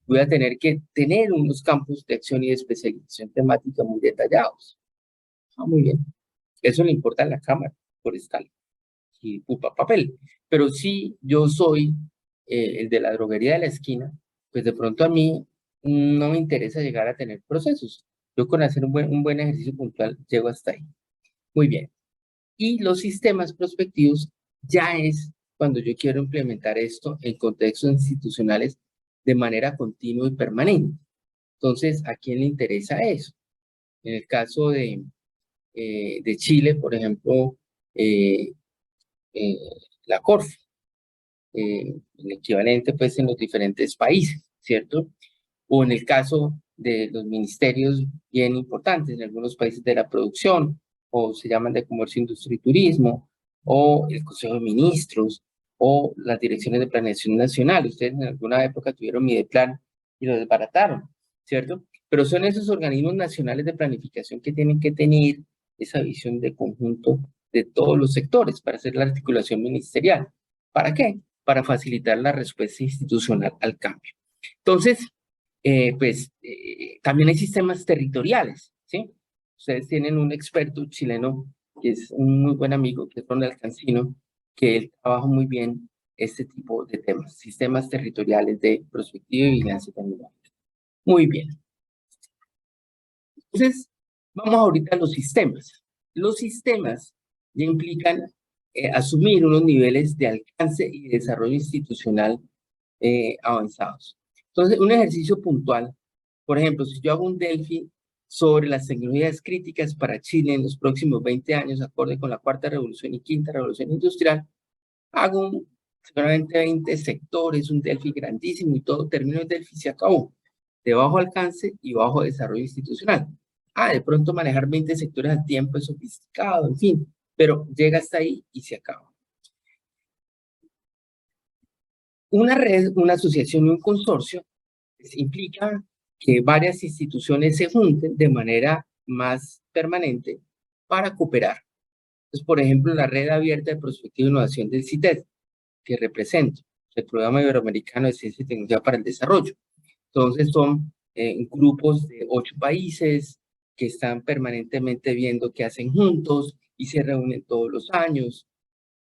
Voy a tener que tener unos campos de acción y de especialización temática muy detallados. Muy bien. Eso le importa a la Cámara Forestal y Pupa Papel. Pero si yo soy el de la droguería de la esquina, pues de pronto a mí no me interesa llegar a tener procesos. Yo con hacer un buen ejercicio puntual llego hasta ahí. Muy bien. Y los sistemas prospectivos ya es cuando yo quiero implementar esto en contextos institucionales de manera continua y permanente. Entonces, ¿a quién le interesa eso? En el caso de Chile, por ejemplo, la Corfo, el equivalente pues en los diferentes países, ¿cierto? O en el caso de los ministerios bien importantes en algunos países de la producción, o se llaman de comercio, industria y turismo, o el Consejo de Ministros, o las direcciones de planeación nacional. Ustedes en alguna época tuvieron Mideplan y lo desbarataron, ¿cierto? Pero son esos organismos nacionales de planificación que tienen que tener esa visión de conjunto de todos los sectores para hacer la articulación ministerial. ¿Para qué? Para facilitar la respuesta institucional al cambio. Entonces, también hay sistemas territoriales, ¿sí? Ustedes tienen un experto chileno que es un muy buen amigo, que es Ronald Cancino, que él trabaja muy bien este tipo de temas, sistemas territoriales de prospectiva y vigilancia tecnológica. Muy bien. Entonces, vamos ahorita a los sistemas. Los sistemas ya implican asumir unos niveles de alcance y desarrollo institucional avanzados. Entonces, un ejercicio puntual, por ejemplo, si yo hago un Delphi sobre las tecnologías críticas para Chile en los próximos 20 años, acorde con la cuarta revolución y quinta revolución industrial, hago seguramente 20 sectores, un Delphi grandísimo y todo, termino el Delphi y se acabó, de bajo alcance y bajo desarrollo institucional. De pronto manejar 20 sectores al tiempo es sofisticado, en fin, pero llega hasta ahí y se acaba. Una red, una asociación y un consorcio implica que varias instituciones se junten de manera más permanente para cooperar. Entonces, por ejemplo, la Red Abierta de Prospectiva e Innovación del CITED, que represento, el Programa Iberoamericano de Ciencia y Tecnología para el Desarrollo. Entonces, son grupos de 8 países que están permanentemente viendo qué hacen juntos y se reúnen todos los años.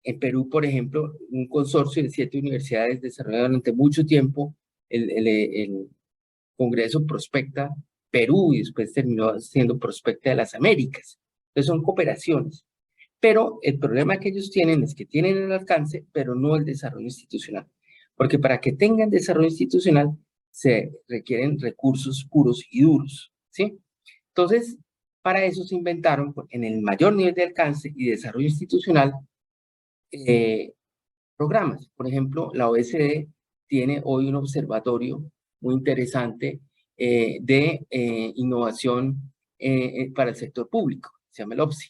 En Perú, por ejemplo, un consorcio de 7 universidades desarrolló durante mucho tiempo el Congreso Prospecta Perú y después terminó siendo Prospecta de las Américas. Entonces son cooperaciones. Pero el problema que ellos tienen es que tienen el alcance, pero no el desarrollo institucional. Porque para que tengan desarrollo institucional se requieren recursos puros y duros, ¿sí? Entonces, para eso se inventaron en el mayor nivel de alcance y desarrollo institucional programas. Por ejemplo, la OSD tiene hoy un observatorio muy interesante de innovación para el sector público, se llama el OPSI,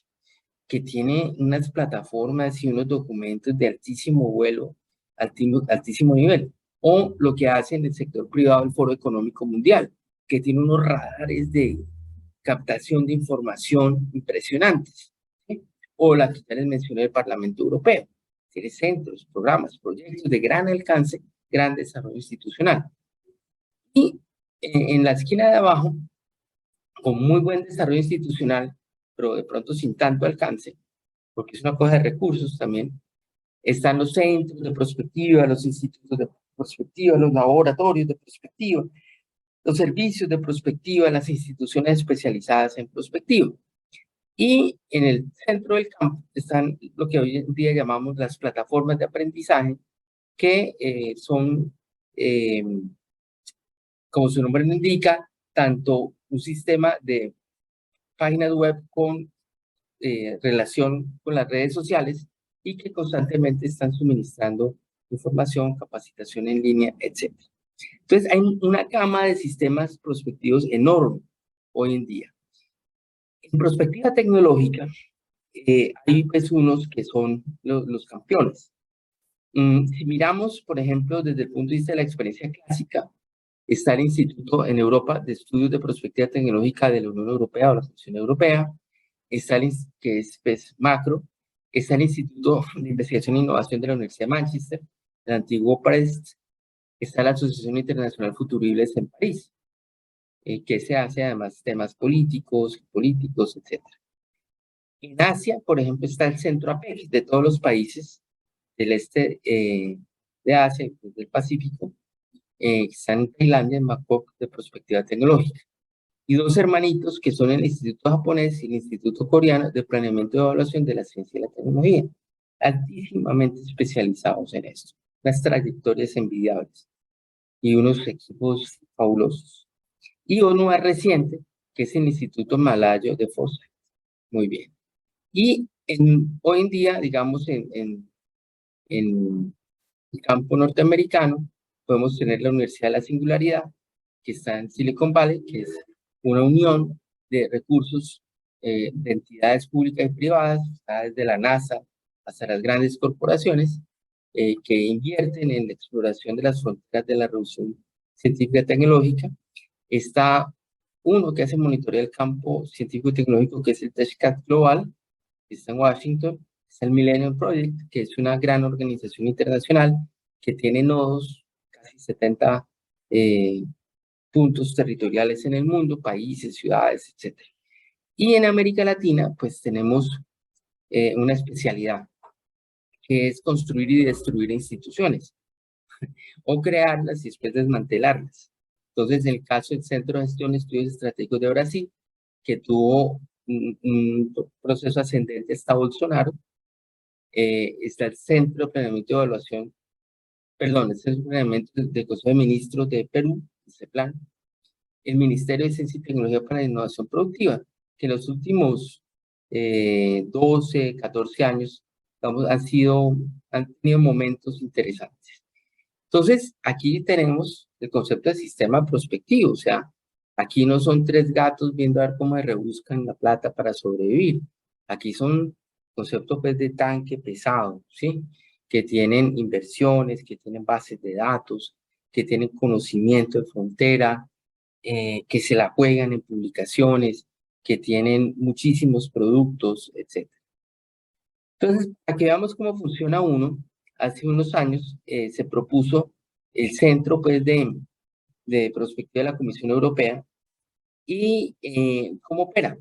que tiene unas plataformas y unos documentos de altísimo vuelo, altísimo nivel. O lo que hace en el sector privado el Foro Económico Mundial, que tiene unos radares de captación de información impresionantes, ¿sí? O la que ya les mencioné del Parlamento Europeo. Tiene centros, programas, proyectos de gran alcance, gran desarrollo institucional. Y en la esquina de abajo, con muy buen desarrollo institucional, pero de pronto sin tanto alcance, porque es una cosa de recursos también, están los centros de prospectiva, los institutos de prospectiva, los laboratorios de prospectiva, los servicios de prospectiva, las instituciones especializadas en prospectiva. Y en el centro del campo están lo que hoy en día llamamos las plataformas de aprendizaje, que son, como su nombre lo indica, tanto un sistema de páginas web con relación con las redes sociales y que constantemente están suministrando información, capacitación en línea, etc. Entonces, hay una gama de sistemas prospectivos enorme hoy en día. En prospectiva tecnológica, hay pues unos que son los campeones. Si miramos, por ejemplo, desde el punto de vista de la experiencia clásica, está el Instituto en Europa de Estudios de Prospectiva Tecnológica de la Unión Europea o la Comisión Europea, está el que es pues, macro, está el Instituto de Investigación e Innovación de la Universidad de Manchester, el antiguo PREST, está la Asociación Internacional Futuribles en París, que se hace además temas políticos, etc. En Asia, por ejemplo, está el Centro APEC de todos los países del este de Asia, del Pacífico, están en Tailandia, en Bangkok, de Prospectiva Tecnológica. Y 2 hermanitos que son el Instituto Japonés y el Instituto Coreano de Planeamiento y Evaluación de la Ciencia y la Tecnología. altísimamente especializados en esto, unas trayectorias envidiables y unos equipos fabulosos. Y uno más reciente, que es el Instituto Malayo de Forsyth. Muy bien. Y hoy en día, digamos, en el campo norteamericano, podemos tener la Universidad de la Singularidad, que está en Silicon Valley, que es una unión de recursos de entidades públicas y privadas, desde la NASA hasta las grandes corporaciones, que invierten en la exploración de las fronteras de la revolución científica y tecnológica. Está uno que hace monitoreo del campo científico y tecnológico, que es el TechCat Global, que está en Washington. Está el Millennium Project, que es una gran organización internacional que tiene nodos, casi 70 puntos territoriales en el mundo, países, ciudades, etc. Y en América Latina, pues tenemos una especialidad, que es construir y destruir instituciones, o crearlas y después desmantelarlas. Entonces, en el caso del Centro de Gestión de Estudios Estratégicos de Brasil, que tuvo un proceso ascendente hasta Bolsonaro, está el Centro de Planeamiento y Evaluación, perdón, el Centro de Planeamiento del Consejo de Ministros de Perú, ese plan, el Ministerio de Ciencia y Tecnología para la Innovación Productiva, que en los últimos 12, 14 años, digamos, han tenido momentos interesantes. Entonces, aquí tenemos el concepto de sistema prospectivo, o sea, aquí no son tres gatos viendo a ver cómo se rebuscan la plata para sobrevivir. Aquí son conceptos pues, de tanque pesado, ¿sí? Que tienen inversiones, que tienen bases de datos, que tienen conocimiento de frontera, que se la juegan en publicaciones, que tienen muchísimos productos, etc. Entonces, para que veamos cómo funciona uno, hace unos años se propuso el centro pues, de prospectiva de la Comisión Europea y cómo opera,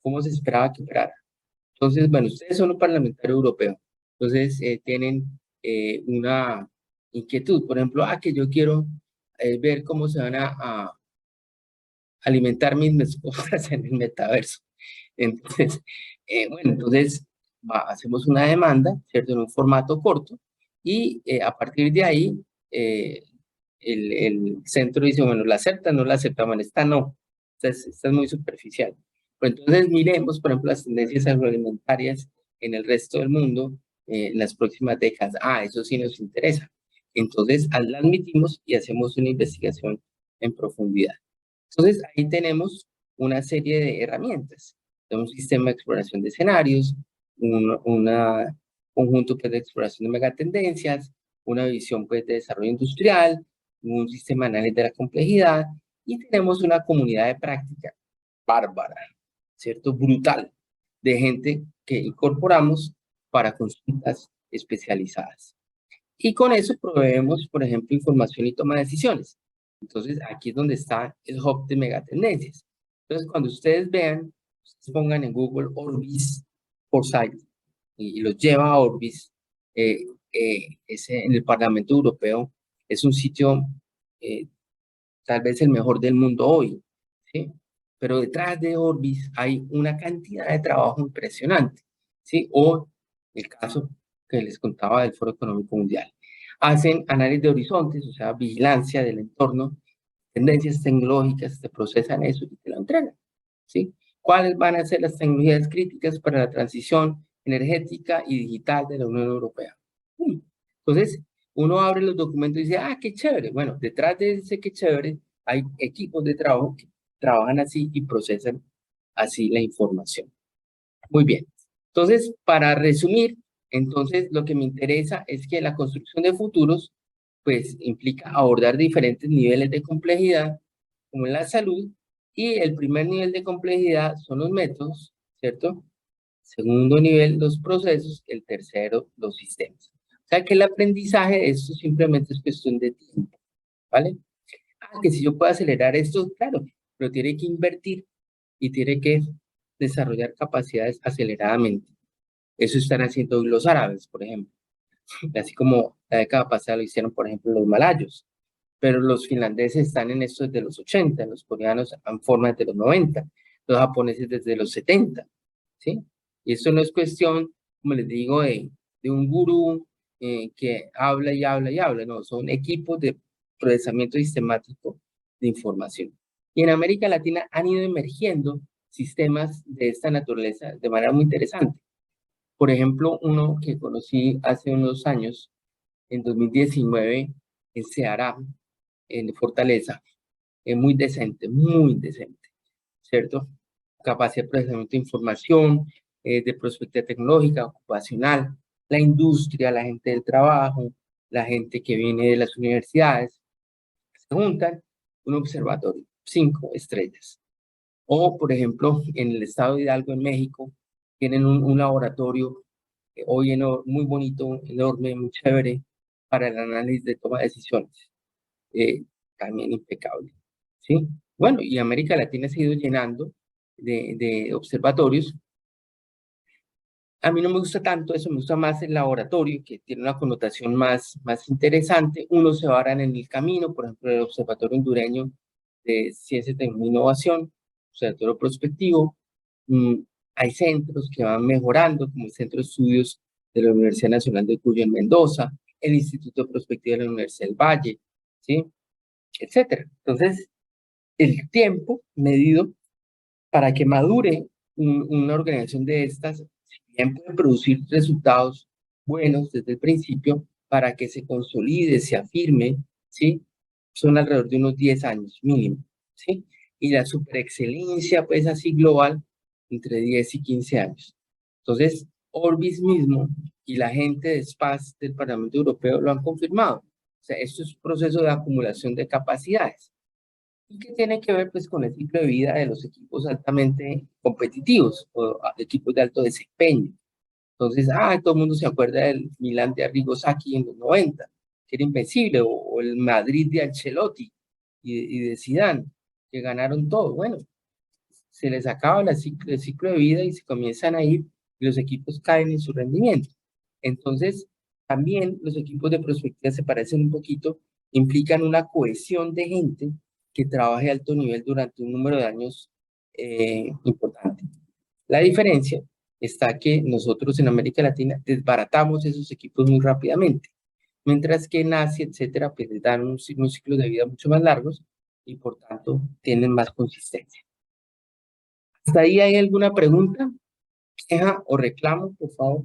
cómo se esperaba que operara. Entonces, bueno, ustedes son un parlamentario europeo, entonces tienen una inquietud, por ejemplo, que yo quiero ver cómo se van a alimentar mis mascotas en el metaverso. Entonces, bueno, entonces hacemos una demanda, ¿cierto? En un formato corto y a partir de ahí el centro dice, bueno, ¿la acepta? ¿No la acepta? Bueno, esta no. Esta es muy superficial. Pero entonces miremos, por ejemplo, las tendencias agroalimentarias en el resto del mundo en las próximas décadas. Eso sí nos interesa. Entonces, la admitimos y hacemos una investigación en profundidad. Entonces, ahí tenemos una serie de herramientas. Tenemos un sistema de exploración de escenarios, un conjunto pues, de exploración de megatendencias, una visión pues, de desarrollo industrial, un sistema de análisis de la complejidad, y tenemos una comunidad de práctica bárbara, ¿cierto? Brutal, de gente que incorporamos para consultas especializadas. Y con eso proveemos, por ejemplo, información y toma de decisiones. Entonces, aquí es donde está el hub de megatendencias. Entonces, cuando ustedes vean, ustedes pongan en Google Orbis Foresight y los lleva a Orbis, en el Parlamento Europeo, es un sitio tal vez el mejor del mundo hoy, ¿sí? Pero detrás de Orbis hay una cantidad de trabajo impresionante, ¿sí? O el caso que les contaba del Foro Económico Mundial. Hacen análisis de horizontes, o sea, vigilancia del entorno, tendencias tecnológicas, te procesan eso y te lo entregan, ¿sí? ¿Cuáles van a ser las tecnologías críticas para la transición energética y digital de la Unión Europea? Entonces, uno abre los documentos y dice, qué chévere. Bueno, detrás de ese qué chévere hay equipos de trabajo que trabajan así y procesan así la información. Muy bien. Entonces, para resumir, entonces lo que me interesa es que la construcción de futuros, pues implica abordar diferentes niveles de complejidad, como en la salud, y el primer nivel de complejidad son los métodos, ¿cierto? Segundo nivel, los procesos, el tercero, los sistemas. O sea que el aprendizaje de esto simplemente es cuestión de tiempo, ¿vale? Que si yo puedo acelerar esto, claro, pero tiene que invertir y tiene que desarrollar capacidades aceleradamente. Eso están haciendo hoy los árabes, por ejemplo. Así como la década pasada lo hicieron, por ejemplo, los malayos. Pero los finlandeses están en esto desde los 80, los coreanos en forma desde los 90, los japoneses desde los 70, ¿sí? Y esto no es cuestión, como les digo, de de un gurú que habla y habla y habla, no, son equipos de procesamiento sistemático de información. Y en América Latina han ido emergiendo sistemas de esta naturaleza de manera muy interesante. Por ejemplo, uno que conocí hace unos años, en 2019, en Ceará, en Fortaleza, muy decente, ¿cierto? Capacidad de procesamiento de información, de perspectiva tecnológica, ocupacional, la industria, la gente del trabajo, la gente que viene de las universidades, se juntan, un observatorio, 5 estrellas. O, por ejemplo, en el estado de Hidalgo, en México, tienen un laboratorio hoy muy bonito, enorme, muy chévere, para el análisis de toma de decisiones. También impecable, ¿sí? Bueno, y América Latina se ha ido llenando de observatorios. A mí no me gusta tanto eso, me gusta más el laboratorio, que tiene una connotación más interesante. Unos se varan en el camino, por ejemplo, el Observatorio Hondureño de Ciencia, Tecnología e Innovación, Observatorio Prospectivo. Hay centros que van mejorando, como el Centro de Estudios de la Universidad Nacional de Cuyo en Mendoza, el Instituto de Prospectiva de la Universidad del Valle, ¿sí? Etcétera. Entonces, el tiempo medido para que madure una organización de estas, si bien puede producir resultados buenos desde el principio, para que se consolide, se afirme, ¿sí? Son alrededor de unos 10 años mínimo, ¿sí? Y la superexcelencia, pues así global, entre 10 y 15 años. Entonces, Orbis mismo y la gente de SPAS del Parlamento Europeo lo han confirmado. O sea, esto es un proceso de acumulación de capacidades. ¿Y qué tiene que ver pues con el ciclo de vida de los equipos altamente competitivos o equipos de alto desempeño? Entonces, todo el mundo se acuerda del Milan de Arrigo Sacchi en los 90, que era invencible, o el Madrid de Ancelotti y de Zidane, que ganaron todo. Bueno, se les acaba el ciclo de vida y se comienzan a ir y los equipos caen en su rendimiento. Entonces, también los equipos de prospectiva se parecen un poquito, implican una cohesión de gente que trabaje a alto nivel durante un número de años importante. La diferencia está que nosotros en América Latina desbaratamos esos equipos muy rápidamente, mientras que en Asia, etcétera, pues les dan unos ciclos de vida mucho más largos y por tanto tienen más consistencia. ¿Hasta ahí hay alguna pregunta, queja o reclamo, por favor?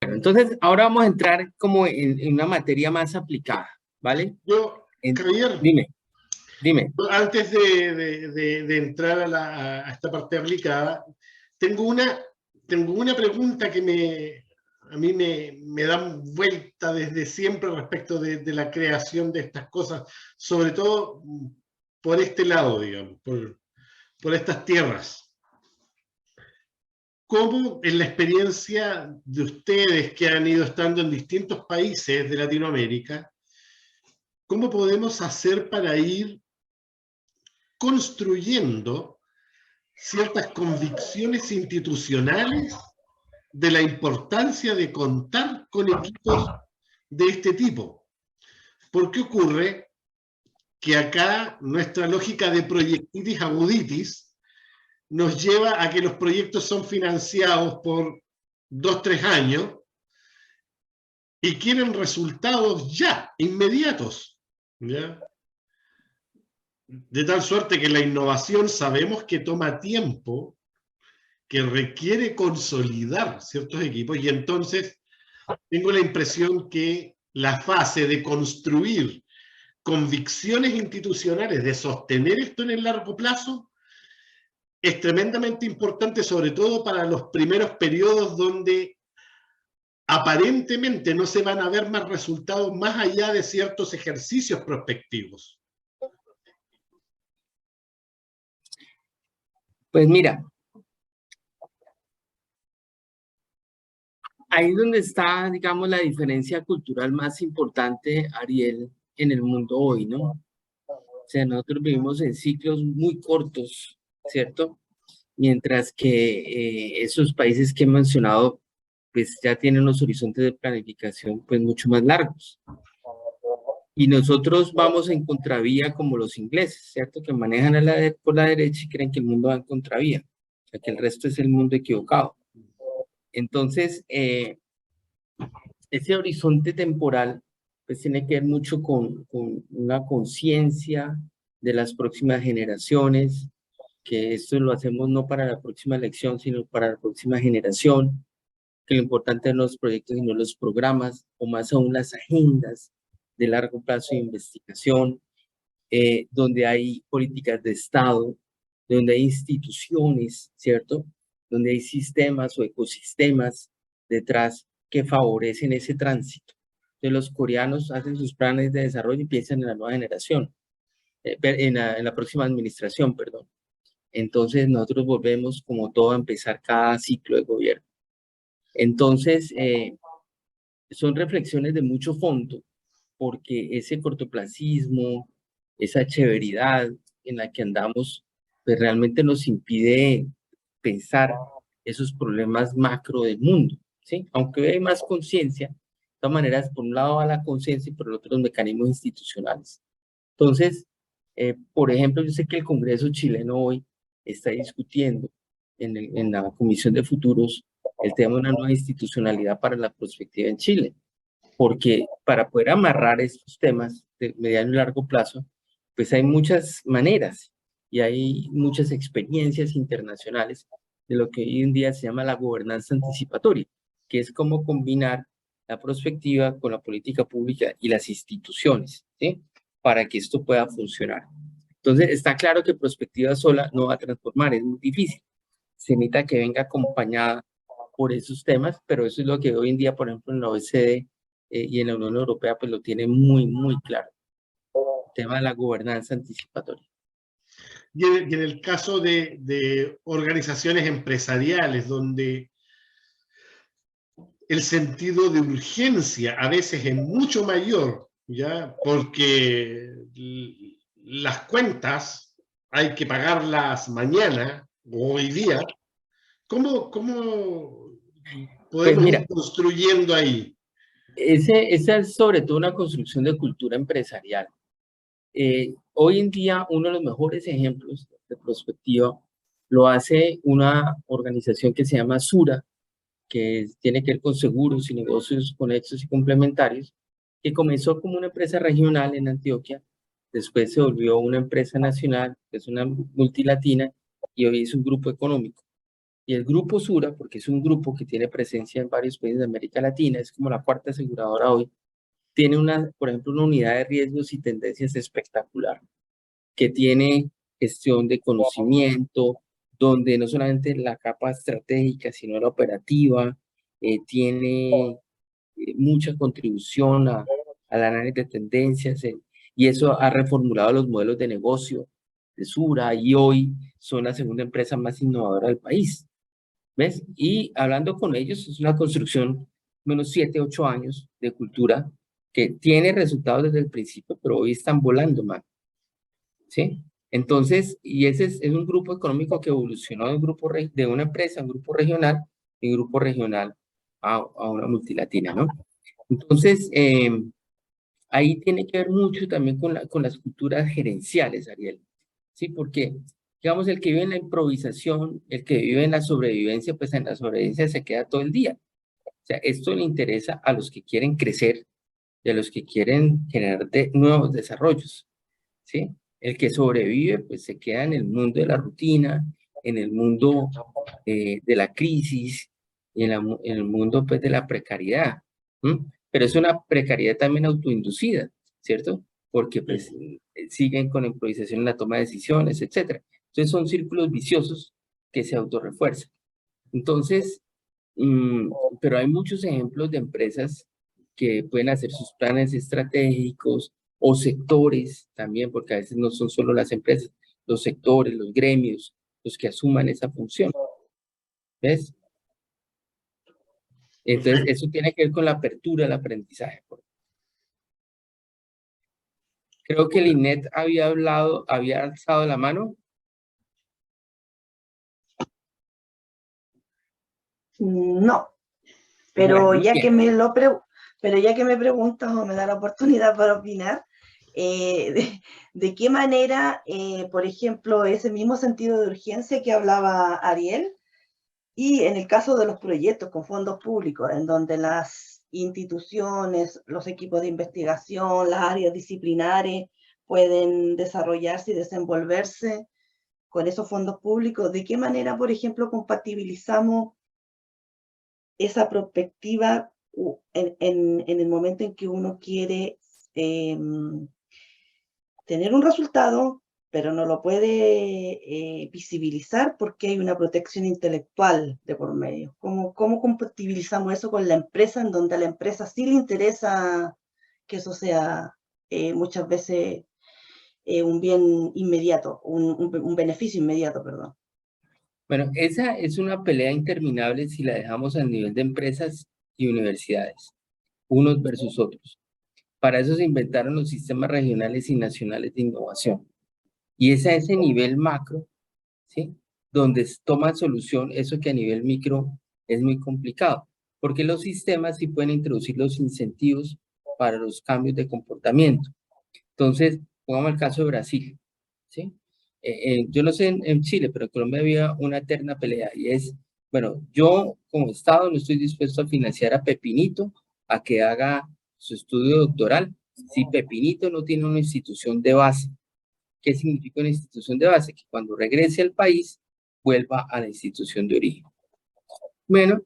Bueno, entonces ahora vamos a entrar como en una materia más aplicada, ¿vale? Javier, dime. Antes de entrar a esta parte aplicada, tengo una pregunta que a mí me da vuelta desde siempre respecto de la creación de estas cosas, sobre todo por este lado, digamos, por estas tierras. ¿Cómo en la experiencia de ustedes que han ido estando en distintos países de Latinoamérica, cómo podemos hacer para ir construyendo ciertas convicciones institucionales de la importancia de contar con equipos de este tipo? Porque ocurre que acá nuestra lógica de proyectitis aguditis nos lleva a que los proyectos son financiados por 2-3 años y quieren resultados ya, inmediatos, ¿ya? De tal suerte que la innovación sabemos que toma tiempo, que requiere consolidar ciertos equipos, y entonces tengo la impresión que la fase de construir convicciones institucionales, de sostener esto en el largo plazo, es tremendamente importante, sobre todo para los primeros periodos donde aparentemente no se van a ver más resultados más allá de ciertos ejercicios prospectivos. Pues mira, ahí es donde está, digamos, la diferencia cultural más importante, Ariel, en el mundo hoy, ¿no? O sea, nosotros vivimos en ciclos muy cortos, ¿cierto? Mientras que esos países que he mencionado, pues ya tienen los horizontes de planificación pues mucho más largos. Y nosotros vamos en contravía como los ingleses, ¿cierto? Que manejan por la derecha y creen que el mundo va en contravía, o sea, que el resto es el mundo equivocado. Entonces, ese horizonte temporal pues tiene que ver mucho con una conciencia de las próximas generaciones, que esto lo hacemos no para la próxima elección, sino para la próxima generación, que lo importante no los proyectos, sino los programas, o más aún las agendas de largo plazo de investigación, donde hay políticas de Estado, donde hay instituciones, ¿cierto? Donde hay sistemas o ecosistemas detrás que favorecen ese tránsito. Entonces los coreanos hacen sus planes de desarrollo y piensan en la nueva generación, en la próxima administración, perdón. Entonces nosotros volvemos como todo a empezar cada ciclo de gobierno. Entonces son reflexiones de mucho fondo, porque ese cortoplacismo, esa chéveridad en la que andamos, pues realmente nos impide pensar esos problemas macro del mundo, ¿sí? Aunque hay más conciencia, de todas maneras, por un lado va la conciencia y por el otro los mecanismos institucionales. Entonces, por ejemplo, yo sé que el Congreso chileno hoy está discutiendo en la Comisión de Futuros el tema de una nueva institucionalidad para la prospectiva en Chile, porque para poder amarrar estos temas de mediano y largo plazo, pues hay muchas maneras y hay muchas experiencias internacionales de lo que hoy en día se llama la gobernanza anticipatoria, que es cómo combinar la prospectiva con la política pública y las instituciones, ¿sí? Para que esto pueda funcionar. Entonces, está claro que prospectiva sola no va a transformar, es muy difícil. Se necesita que venga acompañada por esos temas, pero eso es lo que hoy en día, por ejemplo, en la OECD y en la Unión Europea, pues lo tiene muy, muy claro. El tema de la gobernanza anticipatoria. Y en el caso de organizaciones empresariales, donde el sentido de urgencia a veces es mucho mayor, ¿ya? Porque las cuentas hay que pagarlas mañana o hoy día. ¿Cómo podemos ir construyendo ahí? Esa es sobre todo una construcción de cultura empresarial. Hoy en día uno de los mejores ejemplos de prospectiva lo hace una organización que se llama Sura, que tiene que ver con seguros y negocios conexos y complementarios, que comenzó como una empresa regional en Antioquia, después se volvió una empresa nacional, que es una multilatina, y hoy es un grupo económico. Y el grupo Sura, porque es un grupo que tiene presencia en varios países de América Latina, es como la cuarta aseguradora hoy, tiene por ejemplo, una unidad de riesgos y tendencias espectacular, que tiene gestión de conocimiento, donde no solamente la capa estratégica, sino la operativa, tiene mucha contribución al análisis de tendencias, y eso ha reformulado los modelos de negocio de Sura, y hoy son la segunda empresa más innovadora del país. ¿Ves? Y hablando con ellos, es una construcción de unos 7, 8 años de cultura que tiene resultados desde el principio, pero hoy están volando, man. ¿Sí? Entonces, y ese es un grupo económico que evolucionó de una empresa a un grupo regional, y un grupo regional a una multilatina, ¿no? Entonces, ahí tiene que ver mucho también con las culturas gerenciales, Ariel, ¿sí? Porque, digamos, el que vive en la improvisación, el que vive en la sobrevivencia, pues en la sobrevivencia se queda todo el día. O sea, esto le interesa a los que quieren crecer y a los que quieren generar nuevos desarrollos, ¿sí? El que sobrevive, pues se queda en el mundo de la rutina, en el mundo de la crisis, y en el mundo, pues, de la precariedad. Pero es una precariedad también autoinducida, ¿cierto? Porque, pues, siguen con la improvisación en la toma de decisiones, etc. Entonces, son círculos viciosos que se autorrefuerzan. Entonces, pero hay muchos ejemplos de empresas que pueden hacer sus planes estratégicos, o sectores también, porque a veces no son solo las empresas, los sectores, los gremios, los que asuman esa función. ¿Ves? Entonces, eso tiene que ver con la apertura del aprendizaje. Creo que el INET había alzado la mano. No, pero bueno, ya que me preguntas o me da la oportunidad para opinar, de qué manera, por ejemplo, ese mismo sentido de urgencia que hablaba Ariel, y en el caso de los proyectos con fondos públicos, en donde las instituciones, los equipos de investigación, las áreas disciplinares pueden desarrollarse y desenvolverse con esos fondos públicos? ¿De qué manera, por ejemplo, compatibilizamos esa perspectiva en el momento en que uno quiere tener un resultado, pero no lo puede visibilizar porque hay una protección intelectual de por medio? ¿Cómo compatibilizamos eso con la empresa, en donde a la empresa sí le interesa que eso sea muchas veces un bien inmediato, un beneficio inmediato, perdón? Bueno, esa es una pelea interminable si la dejamos al nivel de empresas y universidades, unos versus otros. Para eso se inventaron los sistemas regionales y nacionales de innovación. Y es a ese nivel macro, ¿sí?, donde toman solución eso que a nivel micro es muy complicado, porque los sistemas sí pueden introducir los incentivos para los cambios de comportamiento. Entonces, pongamos el caso de Brasil, ¿sí? Yo no sé en Chile, pero en Colombia había una eterna pelea, y es, bueno, yo como Estado no estoy dispuesto a financiar a Pepinito a que haga su estudio doctoral si Pepinito no tiene una institución de base. ¿Qué significa una institución de base? Que cuando regrese al país, vuelva a la institución de origen. Bueno,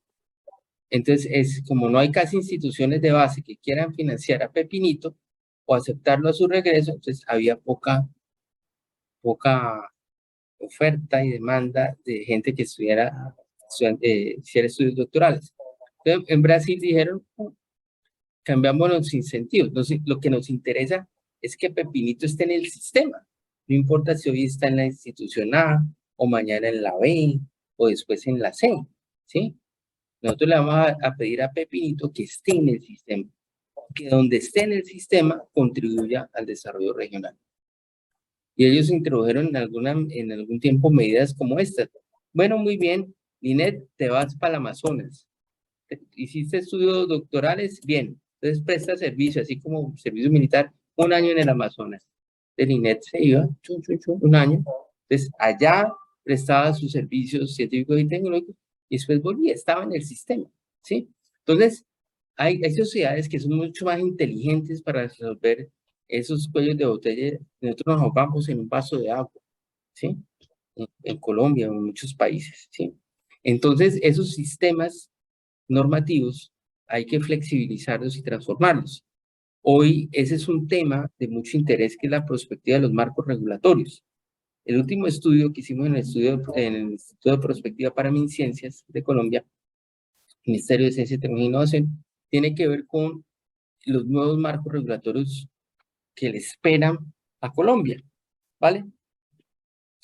entonces es como no hay casi instituciones de base que quieran financiar a Pepinito o aceptarlo a su regreso, entonces había poca oferta y demanda de gente que hiciera estudios doctorales. Entonces, en Brasil dijeron, cambiamos los incentivos. Entonces, lo que nos interesa es que Pepinito esté en el sistema. No importa si hoy está en la institución A, o mañana en la B, o después en la C, ¿sí? Nosotros le vamos a pedir a Pepinito que esté en el sistema, que donde esté en el sistema contribuya al desarrollo regional. Y ellos introdujeron en algún tiempo medidas como estas. Bueno, muy bien, Linet, te vas para el Amazonas. Hiciste estudios doctorales, bien. Entonces presta servicio, así como servicio militar, 1 año en el Amazonas. El Linet se iba, 1 año. Entonces allá prestaba sus servicios científicos y tecnológicos y después volvía, estaba en el sistema, ¿sí? Entonces, hay sociedades que son mucho más inteligentes para resolver esos cuellos de botella. Nosotros nos ahogamos en un vaso de agua, ¿sí? En Colombia, en muchos países, ¿sí? Entonces, esos sistemas normativos hay que flexibilizarlos y transformarlos. Hoy, ese es un tema de mucho interés, que es la perspectiva de los marcos regulatorios. El último estudio que hicimos en el Instituto de Prospectiva para MinCiencias de Colombia, Ministerio de Ciencia, Tecnología e Innovación, tiene que ver con los nuevos marcos regulatorios que le esperan a Colombia, ¿vale?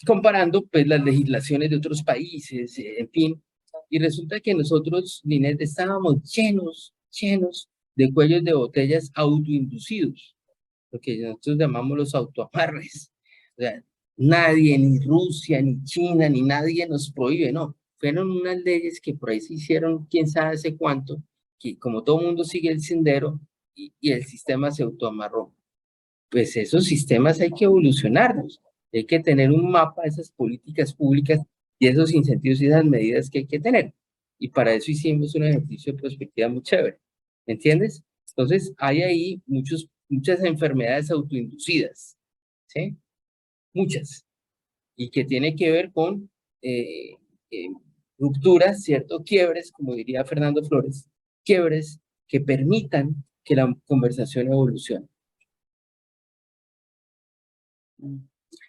Comparando pues las legislaciones de otros países, en fin, y resulta que nosotros, Linet, estábamos llenos de cuellos de botellas autoinducidos, lo que nosotros llamamos los autoamarres. O sea, nadie, ni Rusia, ni China, ni nadie nos prohíbe, no. Fueron unas leyes que por ahí se hicieron, quién sabe hace cuánto, que como todo el mundo sigue el sendero y el sistema se autoamarró. Pues esos sistemas hay que evolucionarlos. Hay que tener un mapa de esas políticas públicas y esos incentivos y esas medidas que hay que tener. Y para eso hicimos un ejercicio de prospectiva muy chévere. ¿Me entiendes? Entonces, hay ahí muchas enfermedades autoinducidas, ¿sí? Muchas. Y que tiene que ver con rupturas, ¿cierto? Quiebres, como diría Fernando Flores, quiebres que permitan que la conversación evolucione.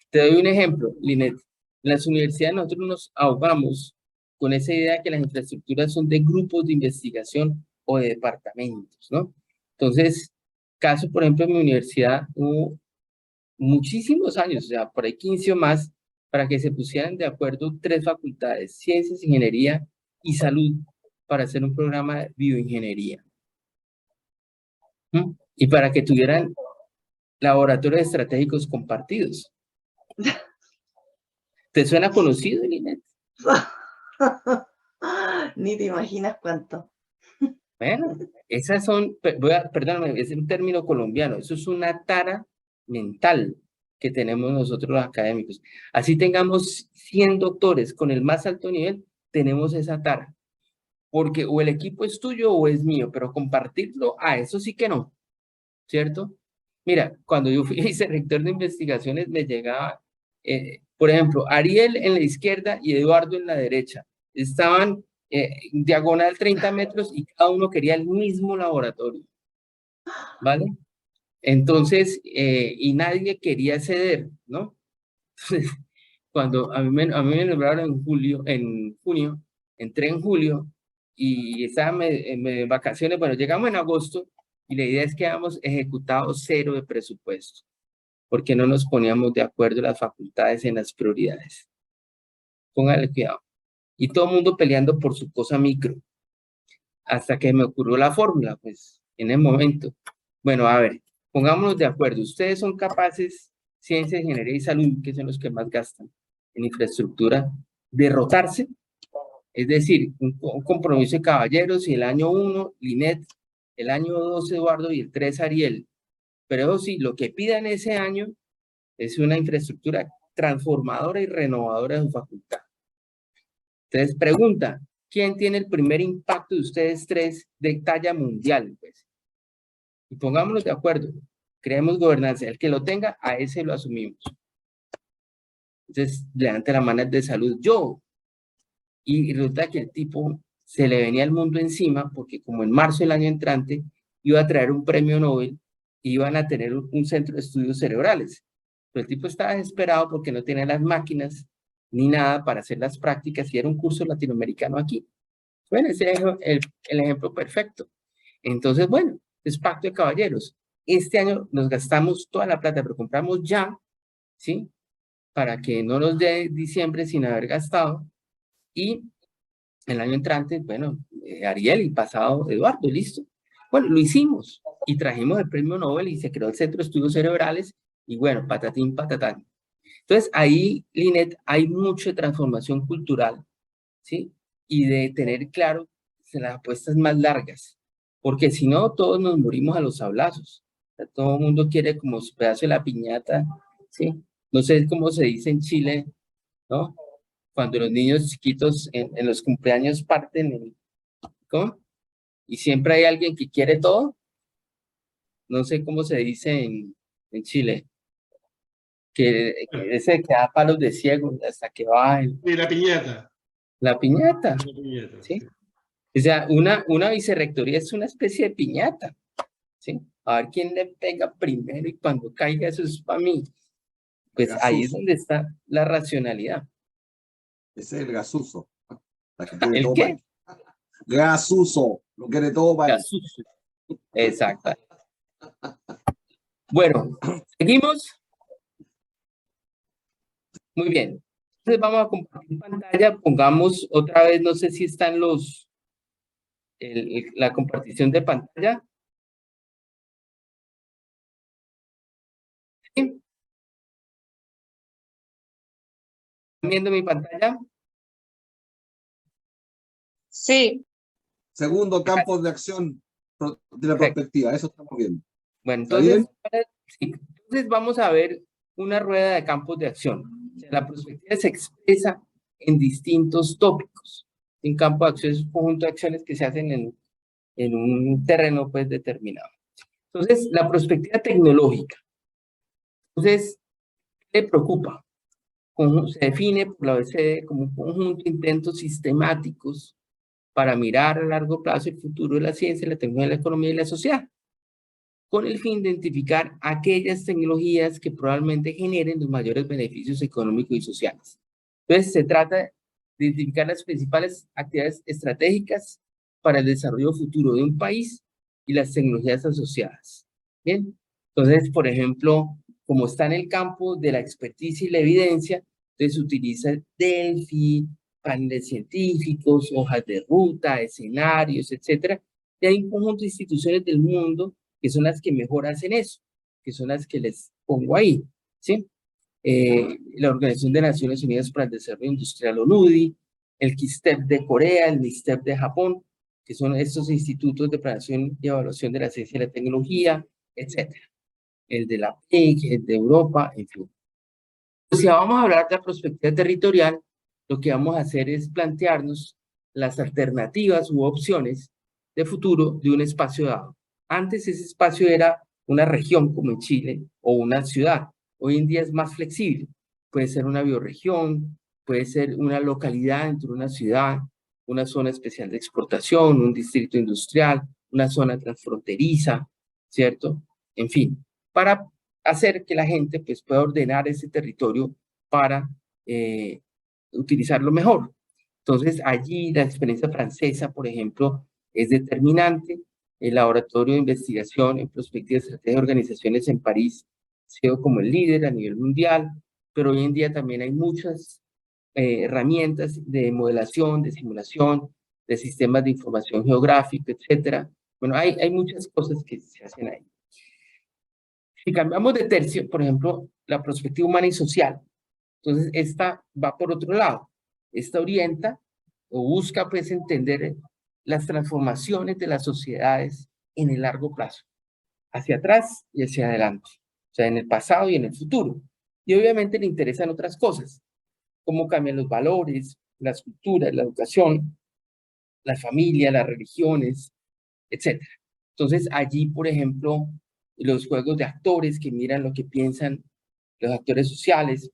Te doy un ejemplo, Linet. En las universidades nosotros nos ahogamos con esa idea que las infraestructuras son de grupos de investigación o de departamentos, ¿no? Entonces, caso, por ejemplo, en mi universidad hubo muchísimos años, o sea, por ahí 15 o más, para que se pusieran de acuerdo 3 facultades, Ciencias, Ingeniería y Salud, para hacer un programa de bioingeniería. Y para que tuvieran laboratorios estratégicos compartidos. ¿Te suena conocido, Linet? Ni te imaginas cuánto. Bueno, esas son, perdóname, es un término colombiano, eso es una tara mental que tenemos nosotros los académicos. Así tengamos 100 doctores con el más alto nivel, tenemos esa tara. porque o el equipo es tuyo o es mío, pero compartirlo, eso sí que no, ¿cierto? Mira, cuando yo fui vicerrector de investigaciones me llegaba, por ejemplo, Ariel en la izquierda y Eduardo en la derecha. Estaban diagonal 30 metros y cada uno quería el mismo laboratorio, ¿vale? Entonces, y nadie quería ceder, ¿no? Cuando a mí me nombraron en junio, entré en julio y estaba en vacaciones, bueno, llegamos en agosto y la idea es que habíamos ejecutado 0 de presupuesto, porque no nos poníamos de acuerdo las facultades en las prioridades. Póngale cuidado. Y todo el mundo peleando por su cosa micro, hasta que me ocurrió la fórmula, pues, en el momento. Bueno, a ver, pongámonos de acuerdo. Ustedes son capaces, ciencia, ingeniería y salud, que son los que más gastan en infraestructura, de rotarse. Es decir, un compromiso de caballeros y el año 1, Linet, el año 2, Eduardo, y el 3, Ariel. Pero eso sí, lo que pidan ese año es una infraestructura transformadora y renovadora de su facultad. Entonces, pregunta, ¿quién tiene el primer impacto de ustedes 3 de talla mundial? Pues? Y pongámonos de acuerdo, creemos gobernanza, el que lo tenga, a ese lo asumimos. Entonces, levante la mano de salud, yo. Y resulta que el tipo se le venía el mundo encima, porque como en marzo del año entrante iba a traer un premio Nobel, iban a tener un centro de estudios cerebrales. Pero el tipo estaba desesperado porque no tenía las máquinas ni nada para hacer las prácticas y era un curso latinoamericano aquí. Bueno, ese es el ejemplo perfecto. Entonces, bueno, es pacto de caballeros. Este año nos gastamos toda la plata, pero compramos ya, ¿sí? Para que no nos dé diciembre sin haber gastado. Y el año entrante, bueno, Ariel y pasado Eduardo, listo. Bueno, lo hicimos y trajimos el premio Nobel y se creó el Centro de Estudios Cerebrales y bueno, patatín, patatán. Entonces, ahí, Linet, hay mucha transformación cultural, ¿sí? Y de tener claro las apuestas más largas, porque si no, todos nos morimos a los sablazos. O sea, todo el mundo quiere como su pedazo de la piñata, ¿sí? No sé cómo se dice en Chile, ¿no? Cuando los niños chiquitos en los cumpleaños parten, ¿cómo? Y siempre hay alguien que quiere todo. No sé cómo se dice en Chile. Que ese que da palos de ciego hasta que va La piñata. La piñata, La piñata, ¿sí? sí. O sea, una vicerrectoría es una especie de piñata, ¿sí? A ver quién le pega primero y cuando caiga eso es para mí. Pues Gasuso. ahí es donde está la racionalidad. Ese es el gasuso. ¿El ¿El qué? Gasuso. Lo quiere todo para él. Exacto. Bueno, seguimos. Muy bien. Entonces vamos a compartir pantalla. Pongamos otra vez, no sé si están la compartición de pantalla. ¿Sí? ¿Están viendo mi pantalla? Sí. Segundo campo de acción de la perspectiva. Eso estamos viendo. Bueno, ¿Está bien? entonces vamos a ver una rueda de campos de acción. O sea, la perspectiva se expresa en distintos tópicos. Un campo de acción es un conjunto de acciones que se hacen en un terreno pues determinado. Entonces, la perspectiva tecnológica. Entonces, ¿qué le preocupa? Se define por la OECD como un conjunto de intentos sistemáticos para mirar a largo plazo el futuro de la ciencia, la tecnología, la economía y la sociedad, con el fin de identificar aquellas tecnologías que probablemente generen los mayores beneficios económicos y sociales. Entonces, se trata de identificar las principales actividades estratégicas para el desarrollo futuro de un país y las tecnologías asociadas. Bien, entonces, por ejemplo, como está en el campo de la experticia y la evidencia, entonces se utiliza Delphi, paneles científicos, hojas de ruta, escenarios, etcétera. Y hay un conjunto de instituciones del mundo que son las que mejor hacen eso, que son las que les pongo ahí, ¿sí? La Organización de Naciones Unidas para el Desarrollo Industrial, ONUDI, el KISTEP de Corea, el MISTEP de Japón, que son estos institutos de planeación y evaluación de la ciencia y la tecnología, etcétera. El de la PIC, el de Europa, en fin. Pues si vamos a hablar de la perspectiva territorial, lo que vamos a hacer es plantearnos las alternativas u opciones de futuro de un espacio dado. Antes ese espacio era una región como en Chile o una ciudad. Hoy en día es más flexible. Puede ser una bioregión, puede ser una localidad dentro de una ciudad, una zona especial de exportación, un distrito industrial, una zona transfronteriza, ¿cierto? En fin, para hacer que la gente pues, pueda ordenar ese territorio para utilizarlo mejor. Entonces, allí la experiencia francesa, por ejemplo, es determinante. El laboratorio de investigación en perspectiva de estrategia de organizaciones en París ha sido como el líder a nivel mundial, pero hoy en día también hay muchas herramientas de modelación, de simulación, de sistemas de información geográfica, etcétera. Bueno, hay muchas cosas que se hacen ahí. Si cambiamos de tercio, por ejemplo, la perspectiva humana y social, entonces esta va por otro lado. Esta orienta o busca pues entender las transformaciones de las sociedades en el largo plazo, hacia atrás y hacia adelante, o sea, en el pasado y en el futuro. Y obviamente le interesan otras cosas, cómo cambian los valores, las culturas, la educación, la familia, las religiones, etc. Entonces allí, por ejemplo, los juegos de actores que miran lo que piensan los actores sociales,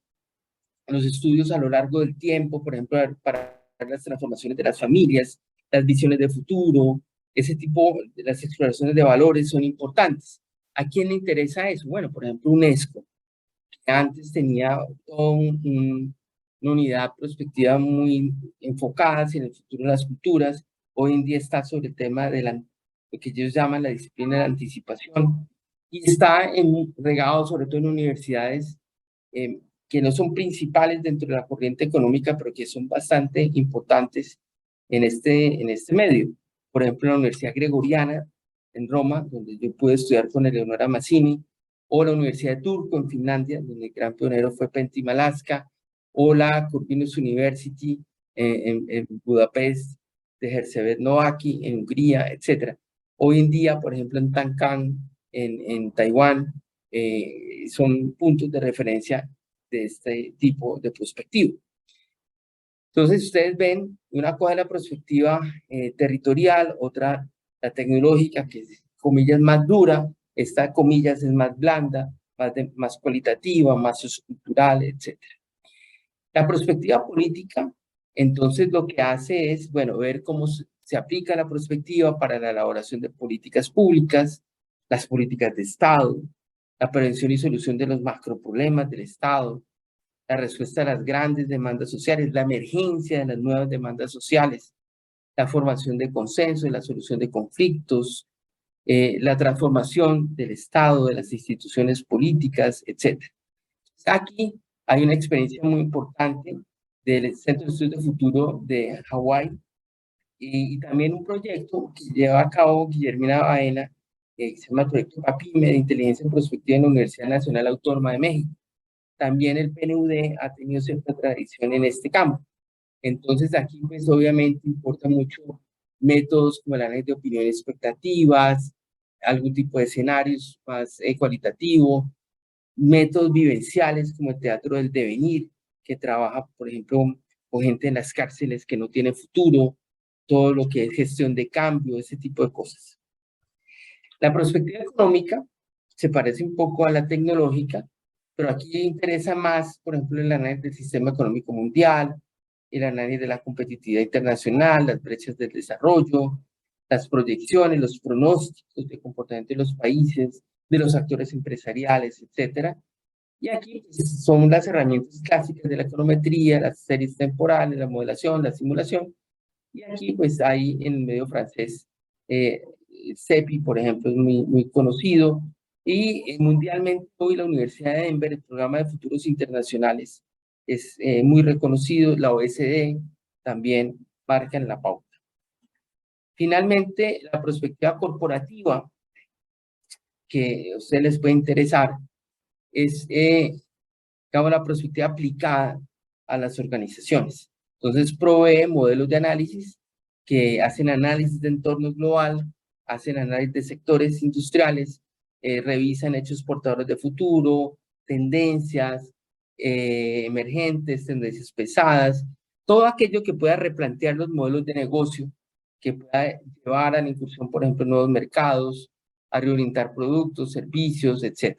los estudios a lo largo del tiempo, por ejemplo, para las transformaciones de las familias, las visiones de futuro, ese tipo de las exploraciones de valores son importantes. ¿A quién le interesa eso? Bueno, por ejemplo, UNESCO, que antes tenía una unidad prospectiva muy enfocada en el futuro de las culturas, hoy en día está sobre el tema de lo que ellos llaman la disciplina de la anticipación, y está regado sobre todo en universidades que no son principales dentro de la corriente económica, pero que son bastante importantes en este medio. Por ejemplo, la Universidad Gregoriana en Roma, donde yo pude estudiar con Eleonora Mazzini, o la Universidad de Turku en Finlandia, donde el gran pionero fue Pentti Malaska, o la Corvinus University en Budapest, de Herzebet Novaki en Hungría, etc. Hoy en día, por ejemplo, en Tancán, en Taiwán, son puntos de referencia de este tipo de perspectiva. Entonces, ustedes ven, una cosa es la perspectiva territorial, otra la tecnológica, que es, comillas, más dura, esta, comillas, es más blanda, más cualitativa, más sociocultural, etc. La perspectiva política, entonces, lo que hace es, bueno, ver cómo se aplica la perspectiva para la elaboración de políticas públicas, las políticas de Estado, la prevención y solución de los macroproblemas del Estado, la respuesta a las grandes demandas sociales, la emergencia de las nuevas demandas sociales, la formación de consenso, la solución de conflictos, la transformación del Estado, de las instituciones políticas, etc. Aquí hay una experiencia muy importante del Centro de Estudios de Futuro de Hawái y también un proyecto que lleva a cabo Guillermina Baena, que se llama el Proyecto PAPIME de Inteligencia en Prospectiva en la Universidad Nacional Autónoma de México. También el PNUD ha tenido cierta tradición en este campo. Entonces aquí pues obviamente importa mucho métodos como el análisis de opinión y expectativas, algún tipo de escenarios más cualitativo, métodos vivenciales como el teatro del devenir, que trabaja, por ejemplo, con gente en las cárceles que no tiene futuro, todo lo que es gestión de cambio, ese tipo de cosas. La perspectiva económica se parece un poco a la tecnológica, pero aquí interesa más, por ejemplo, el análisis del sistema económico mundial, el análisis de la competitividad internacional, las brechas del desarrollo, las proyecciones, los pronósticos de comportamiento de los países, de los actores empresariales, etc. Y aquí pues, son las herramientas clásicas de la econometría, las series temporales, la modelación, la simulación. Y aquí pues hay en el medio francés, CEPI, por ejemplo, es muy conocido. Y mundialmente hoy la Universidad de Denver, el programa de futuros internacionales, es muy reconocido. La OSD también marcan la pauta. Finalmente, la perspectiva corporativa, que a ustedes les puede interesar, es digamos, la perspectiva aplicada a las organizaciones. Entonces, provee modelos de análisis que hacen análisis de entorno global, hacen análisis de sectores industriales, revisan hechos portadores de futuro, tendencias emergentes, tendencias pesadas. todo aquello que pueda replantear los modelos de negocio, que pueda llevar a la incursión, por ejemplo, en nuevos mercados, a reorientar productos, servicios, etc.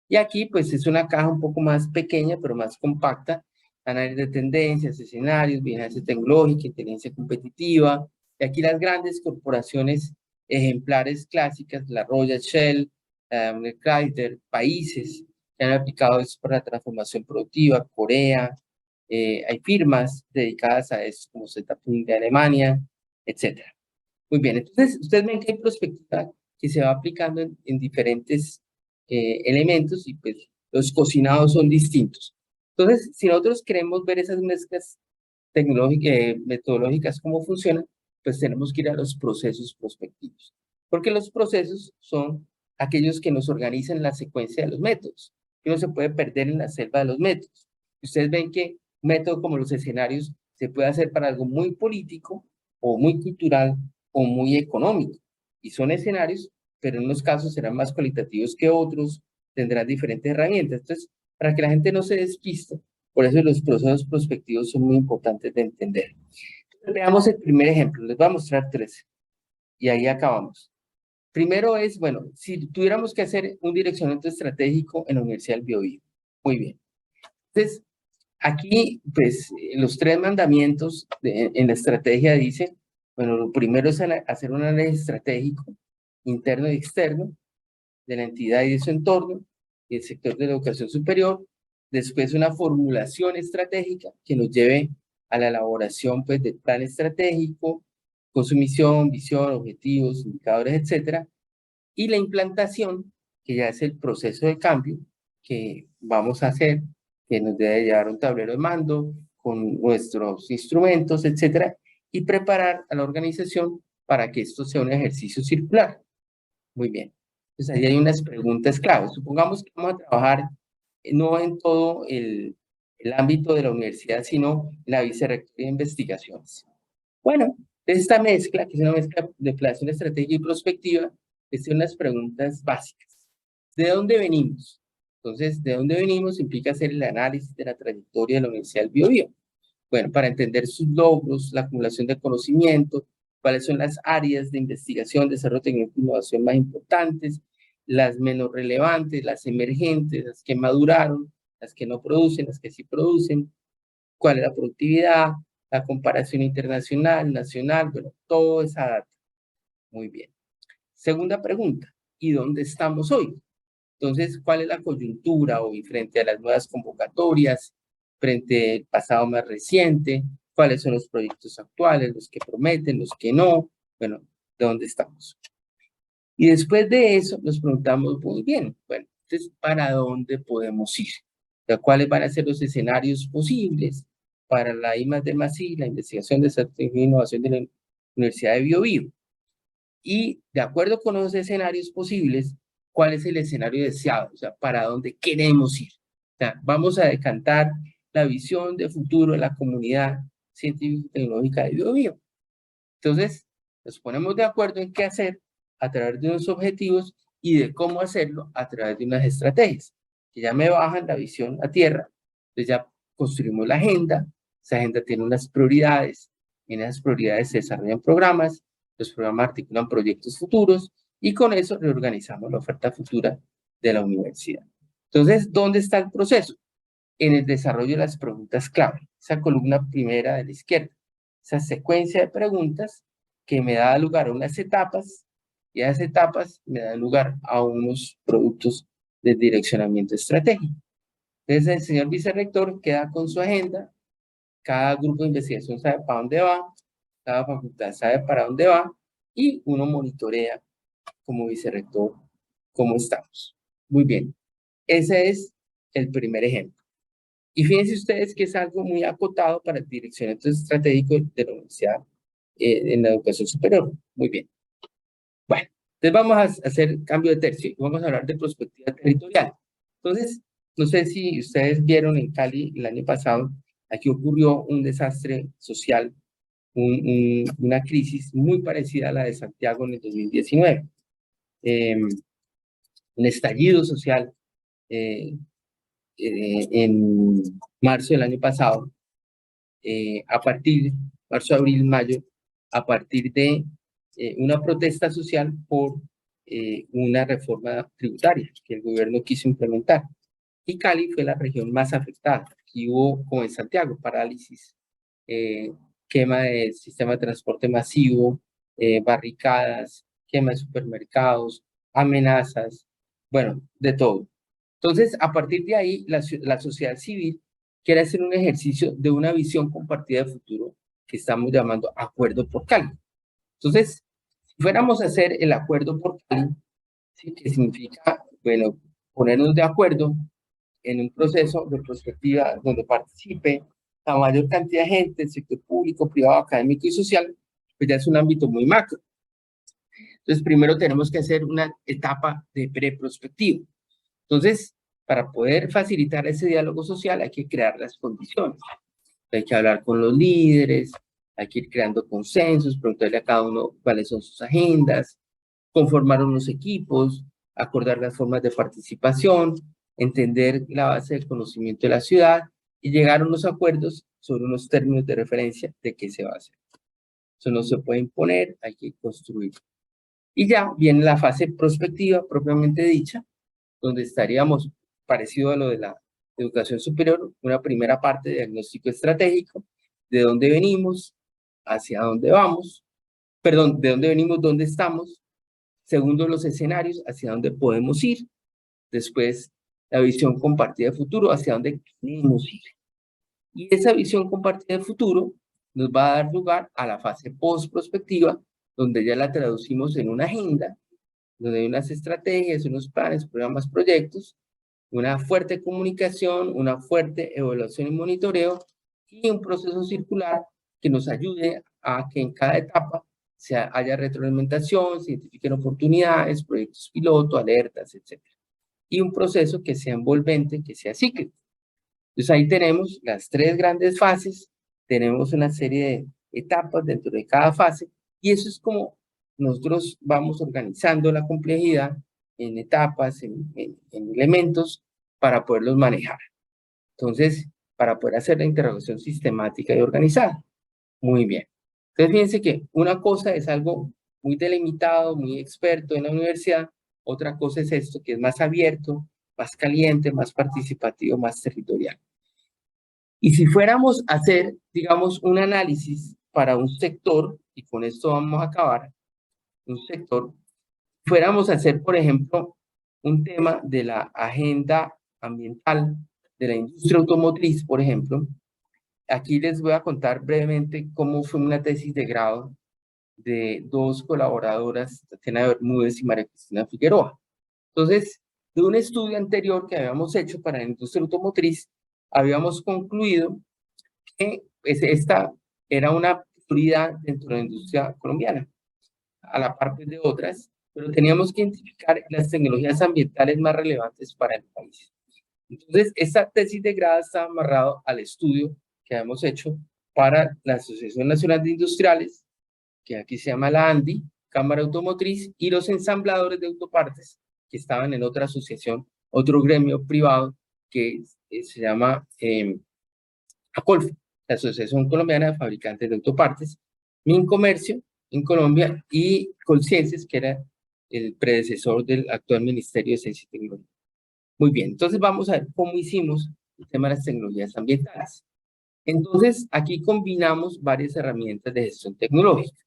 Y aquí, pues, es una caja un poco más pequeña, pero más compacta, análisis de tendencias, escenarios, vigilancia tecnológica, inteligencia competitiva, y aquí las grandes corporaciones ejemplares clásicas, la Royal Shell, Chrysler, países que han aplicado esto para la transformación productiva, Corea, hay firmas dedicadas a esto, como Zetapunkt de Alemania, etc. Muy bien, entonces ustedes ven que hay perspectiva que se va aplicando en diferentes elementos y pues los cocinados son distintos. Entonces, si nosotros queremos ver esas mezclas tecnológicas, metodológicas, cómo funcionan, pues tenemos que ir a los procesos prospectivos. Porque los procesos son aquellos que nos organizan la secuencia de los métodos. Y no se puede perder en la selva de los métodos. Ustedes ven que un método como los escenarios se puede hacer para algo muy político o muy cultural o muy económico. Y son escenarios, pero en unos casos serán más cualitativos que otros, tendrán diferentes herramientas. Entonces, para que la gente no se despiste, por eso los procesos prospectivos son muy importantes de entender. Veamos el primer ejemplo, les voy a mostrar 3 y ahí acabamos. Primero es, bueno, si tuviéramos que hacer un direccionamiento estratégico en la Universidad del Biobío. Muy bien. Entonces, aquí, pues, los 3 mandamientos en la estrategia dicen, bueno, lo primero es hacer un análisis estratégico interno y externo de la entidad y de su entorno y el sector de la educación superior. Después una formulación estratégica que nos lleve a la elaboración, pues, del plan estratégico con su misión, visión, objetivos, indicadores, etcétera. Y la implantación, que ya es el proceso de cambio que vamos a hacer, que nos debe llevar un tablero de mando con nuestros instrumentos, etcétera, y preparar a la organización para que esto sea un ejercicio circular. Muy bien. Entonces, ahí hay unas preguntas claves. Supongamos que vamos a trabajar no en todo el ámbito de la universidad, sino en la vicerrectoría de investigaciones. Bueno, esta mezcla, que es una mezcla de planeación estratégica y prospectiva, es unas preguntas básicas. ¿De dónde venimos? Entonces, ¿de dónde venimos? Implica hacer el análisis de la trayectoria de la Universidad del Biobío. Bueno, para entender sus logros, la acumulación de conocimiento, cuáles son las áreas de investigación, desarrollo tecnológico e innovación más importantes, las menos relevantes, las emergentes, las que maduraron, las que no producen, las que sí producen, cuál es la productividad, la comparación internacional, nacional, bueno, toda esa data. Muy bien. Segunda pregunta, ¿y dónde estamos hoy? Entonces, ¿cuál es la coyuntura hoy frente a las nuevas convocatorias, frente al pasado más reciente? ¿Cuáles son los proyectos actuales, los que prometen, los que no? Bueno, ¿de dónde estamos? Y después de eso nos preguntamos, muy bien, bueno, entonces, ¿para dónde podemos ir? O sea, ¿cuáles van a ser los escenarios posibles para la I+D+I, la investigación de estrategia e innovación de la Universidad de Biobío? Y de acuerdo con los escenarios posibles, ¿cuál es el escenario deseado? O sea, ¿para dónde queremos ir? O sea, vamos a decantar la visión de futuro de la comunidad científica y tecnológica de Biobío. Entonces, nos ponemos de acuerdo en qué hacer a través de unos objetivos y de cómo hacerlo a través de unas estrategias, que ya me bajan la visión a tierra. Entonces ya construimos la agenda, esa agenda tiene unas prioridades, y en esas prioridades se desarrollan programas, los programas articulan proyectos futuros y con eso reorganizamos la oferta futura de la universidad. Entonces, ¿dónde está el proceso? En el desarrollo de las preguntas clave, esa columna primera de la izquierda, esa secuencia de preguntas que me da lugar a unas etapas y a esas etapas me da lugar a unos productos de direccionamiento estratégico. Entonces el señor vicerrector queda con su agenda, cada grupo de investigación sabe para dónde va, cada facultad sabe para dónde va y uno monitorea como vicerrector cómo estamos. Muy bien, ese es el primer ejemplo. Y fíjense ustedes que es algo muy acotado para el direccionamiento estratégico de la universidad en la educación superior. Muy bien. Bueno, entonces vamos a hacer cambio de tercio y vamos a hablar de perspectiva territorial. Entonces, no sé si ustedes vieron en Cali el año pasado, aquí ocurrió un desastre social, una crisis muy parecida a la de Santiago en el 2019. Un estallido social en marzo del año pasado, a partir, marzo, abril, mayo, a partir de una protesta social por una reforma tributaria que el gobierno quiso implementar. Y Cali fue la región más afectada. Aquí hubo, como en Santiago, parálisis, quema del sistema de transporte masivo, barricadas, quema de supermercados, amenazas, bueno, de todo. Entonces, a partir de ahí, la sociedad civil quiere hacer un ejercicio de una visión compartida de futuro que estamos llamando Acuerdo por Cali. Entonces, si fuéramos a hacer el Acuerdo por Cali, ¿sí? Que significa, bueno, ponernos de acuerdo en un proceso de prospectiva donde participe la mayor cantidad de gente, el sector público, privado, académico y social, pues ya es un ámbito muy macro. Entonces, primero tenemos que hacer una etapa de preprospectiva. Entonces, para poder facilitar ese diálogo social hay que crear las condiciones. Hay que hablar con los líderes, hay que ir creando consensos, preguntarle a cada uno cuáles son sus agendas, conformar unos equipos, acordar las formas de participación, entender la base del conocimiento de la ciudad y llegar a unos acuerdos sobre unos términos de referencia de qué se va a hacer. Eso no se puede imponer, hay que construir. Y ya viene la fase prospectiva propiamente dicha, donde estaríamos parecido a lo de la educación superior, una primera parte de diagnóstico estratégico, de dónde venimos, hacia dónde vamos, perdón, de dónde venimos, dónde estamos. Segundo, los escenarios, hacia dónde podemos ir. Después, la visión compartida de futuro, hacia dónde queremos ir. Y esa visión compartida de futuro nos va a dar lugar a la fase post-prospectiva, donde ya la traducimos en una agenda, donde hay unas estrategias, unos planes, programas, proyectos, una fuerte comunicación, una fuerte evaluación y monitoreo, y un proceso circular que nos ayude a que en cada etapa haya retroalimentación, se identifiquen oportunidades, proyectos piloto, alertas, etc. Y un proceso que sea envolvente, que sea cíclico. Entonces ahí tenemos las tres grandes fases, tenemos una serie de etapas dentro de cada fase, y eso es como nosotros vamos organizando la complejidad en etapas, en elementos, para poderlos manejar. Entonces, para poder hacer la interrogación sistemática y organizada. Muy bien. Entonces, fíjense que una cosa es algo muy delimitado, muy experto en la universidad, otra cosa es esto, que es más abierto, más caliente, más participativo, más territorial. Y si fuéramos a hacer, digamos, un análisis para un sector, y con esto vamos a acabar, un sector, fuéramos a hacer, por ejemplo, un tema de la agenda ambiental de la industria automotriz, por ejemplo, aquí les voy a contar brevemente cómo fue una tesis de grado de dos colaboradoras, Tatiana Bermúdez y María Cristina Figueroa. Entonces, de un estudio anterior que habíamos hecho para la industria automotriz, habíamos concluido que esta era una prioridad dentro de la industria colombiana, a la par de otras, pero teníamos que identificar las tecnologías ambientales más relevantes para el país. Entonces, esta tesis de grado está amarrado al estudio que habíamos hecho para la Asociación Nacional de Industriales, que aquí se llama la ANDI, Cámara Automotriz, y los ensambladores de autopartes, que estaban en otra asociación, otro gremio privado, que se llama ACOLFA, la Asociación Colombiana de Fabricantes de Autopartes, Mincomercio en Colombia y Colciencias, que era el predecesor del actual Ministerio de Ciencia y Tecnología. Muy bien, entonces vamos a ver cómo hicimos el tema de las tecnologías ambientales. Entonces, aquí combinamos varias herramientas de gestión tecnológica.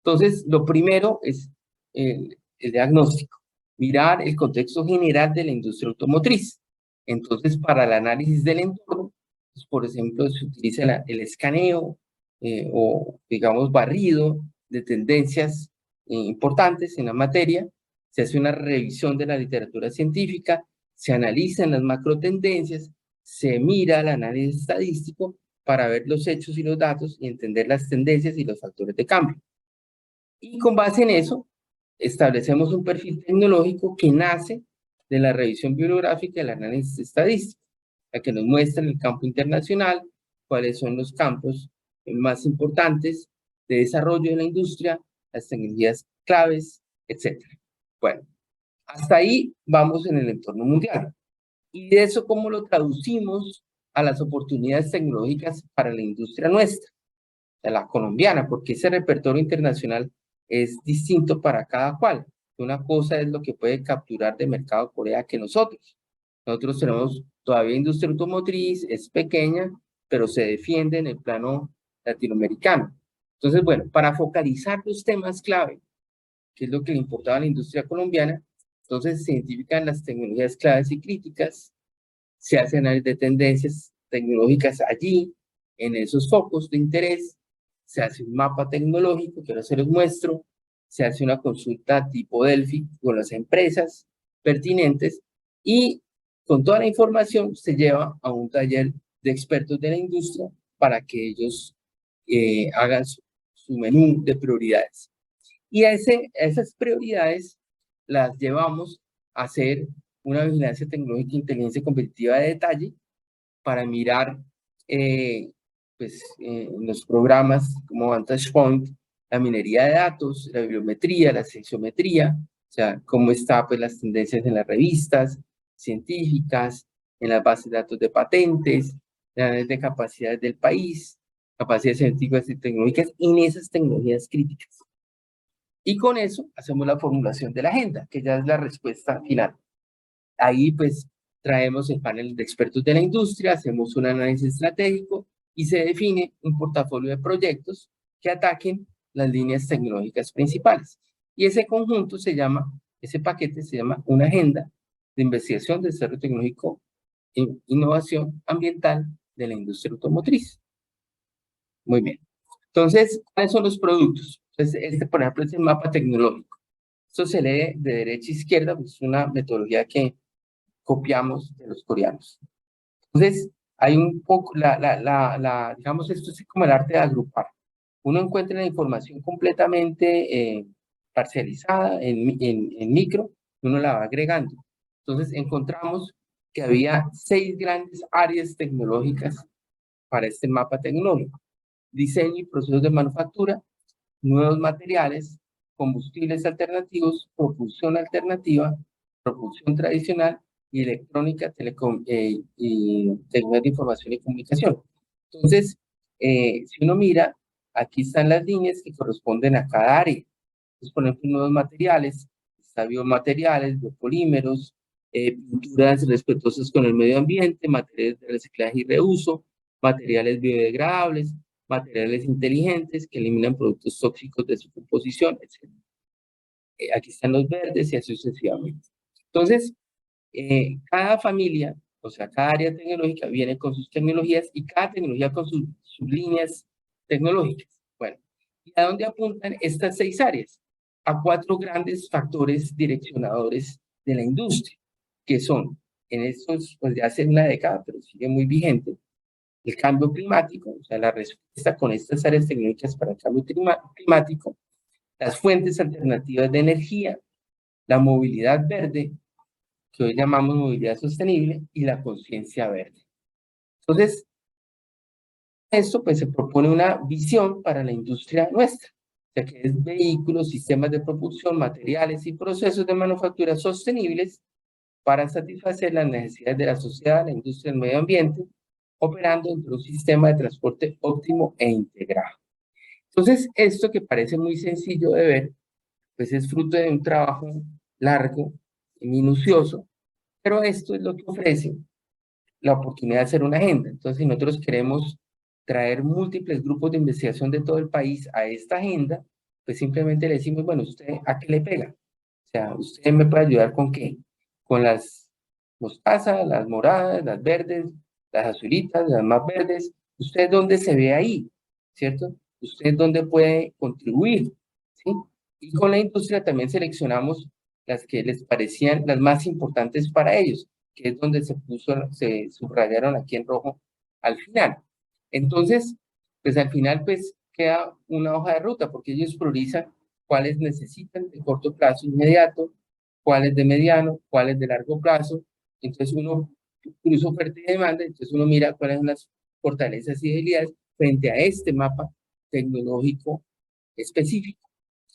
Entonces, lo primero es el diagnóstico, mirar el contexto general de la industria automotriz. Entonces, para el análisis del entorno, pues, por ejemplo, se utiliza el escaneo o, digamos, barrido de tendencias importantes en la materia, se hace una revisión de la literatura científica, se analizan las macro tendencias, se mira el análisis estadístico para ver los hechos y los datos y entender las tendencias y los factores de cambio. Y con base en eso, establecemos un perfil tecnológico que nace de la revisión bibliográfica y el análisis estadístico, la que nos muestra en el campo internacional cuáles son los campos más importantes de desarrollo de la industria, las tecnologías claves, etc. Bueno, hasta ahí vamos en el entorno mundial. Y de eso, ¿cómo lo traducimos a las oportunidades tecnológicas para la industria nuestra, de la colombiana, porque ese repertorio internacional es distinto para cada cual. Una cosa es lo que puede capturar de mercado Corea que nosotros. Nosotros tenemos todavía industria automotriz, es pequeña, pero se defiende en el plano latinoamericano. Entonces, bueno, para focalizar los temas clave, que es lo que le importaba a la industria colombiana, entonces se identifican las tecnologías claves y críticas, se hace análisis de tendencias tecnológicas allí, en esos focos de interés, se hace un mapa tecnológico, que ahora se los muestro, se hace una consulta tipo Delphi con las empresas pertinentes y con toda la información se lleva a un taller de expertos de la industria para que ellos hagan su menú de prioridades. Y a esas prioridades las llevamos a hacer una vigilancia tecnológica e inteligencia competitiva de detalle para mirar los programas como Vantage Point, la minería de datos, la bibliometría, la sexometría, o sea, cómo están pues, las tendencias en las revistas científicas, en las bases de datos de patentes, de capacidades del país, capacidades científicas y tecnológicas en esas tecnologías críticas. Y con eso hacemos la formulación de la agenda, que ya es la respuesta final. Ahí pues traemos el panel de expertos de la industria, hacemos un análisis estratégico y se define un portafolio de proyectos que ataquen las líneas tecnológicas principales. Y ese conjunto se llama, ese paquete se llama una agenda de investigación, desarrollo tecnológico e innovación ambiental de la industria automotriz. Muy bien. Entonces, ¿cuáles son los productos? Entonces, por ejemplo, es el mapa tecnológico. Esto se lee de derecha a izquierda, pues es una metodología que copiamos de los coreanos. Entonces, hay un poco, digamos, esto es como el arte de agrupar. Uno encuentra la información completamente parcializada en micro, uno la va agregando. Entonces, encontramos que había 6 grandes áreas tecnológicas para este mapa tecnológico. Diseño y procesos de manufactura, nuevos materiales, combustibles alternativos, propulsión alternativa, propulsión tradicional y electrónica, y tecnología de información y comunicación. Entonces, si uno mira, aquí están las líneas que corresponden a cada área. Entonces, por ejemplo, nuevos materiales, está biomateriales, biopolímeros, pinturas respetuosas con el medio ambiente, materiales de reciclaje y reuso, materiales biodegradables, materiales inteligentes que eliminan productos tóxicos de su composición, etc. Aquí están los verdes y así sucesivamente. Entonces, cada familia, o sea, cada área tecnológica viene con sus tecnologías y cada tecnología con sus líneas tecnológicas. Bueno, ¿y a dónde apuntan estas 6 áreas? A 4 grandes factores direccionadores de la industria, que son, en estos, pues de hace una década, pero sigue muy vigente, el cambio climático, o sea, la respuesta con estas áreas tecnológicas para el cambio climático, las fuentes alternativas de energía, la movilidad verde, que hoy llamamos movilidad sostenible, y la conciencia verde. Entonces, esto pues se propone una visión para la industria nuestra, ya que es vehículos, sistemas de propulsión, materiales y procesos de manufactura sostenibles para satisfacer las necesidades de la sociedad, la industria y el medio ambiente, operando dentro de un sistema de transporte óptimo e integrado. Entonces, esto que parece muy sencillo de ver, pues es fruto de un trabajo largo y minucioso, pero esto es lo que ofrece la oportunidad de hacer una agenda. Entonces, si nosotros queremos traer múltiples grupos de investigación de todo el país a esta agenda, pues simplemente le decimos, bueno, ¿usted a qué le pega? O sea, ¿usted me puede ayudar con qué? Con las mostazas, las moradas, las verdes, las azulitas, las más verdes. ¿Usted dónde se ve ahí? ¿Cierto? ¿Usted dónde puede contribuir? ¿Sí? Y con la industria también seleccionamos las que les parecían las más importantes para ellos, que es donde se subrayaron aquí en rojo al final. Entonces, pues al final pues queda una hoja de ruta, porque ellos priorizan cuáles necesitan de corto plazo inmediato, cuáles de mediano, cuáles de largo plazo. Entonces uno cruza oferta y demanda, entonces uno mira cuáles son las fortalezas y debilidades frente a este mapa tecnológico específico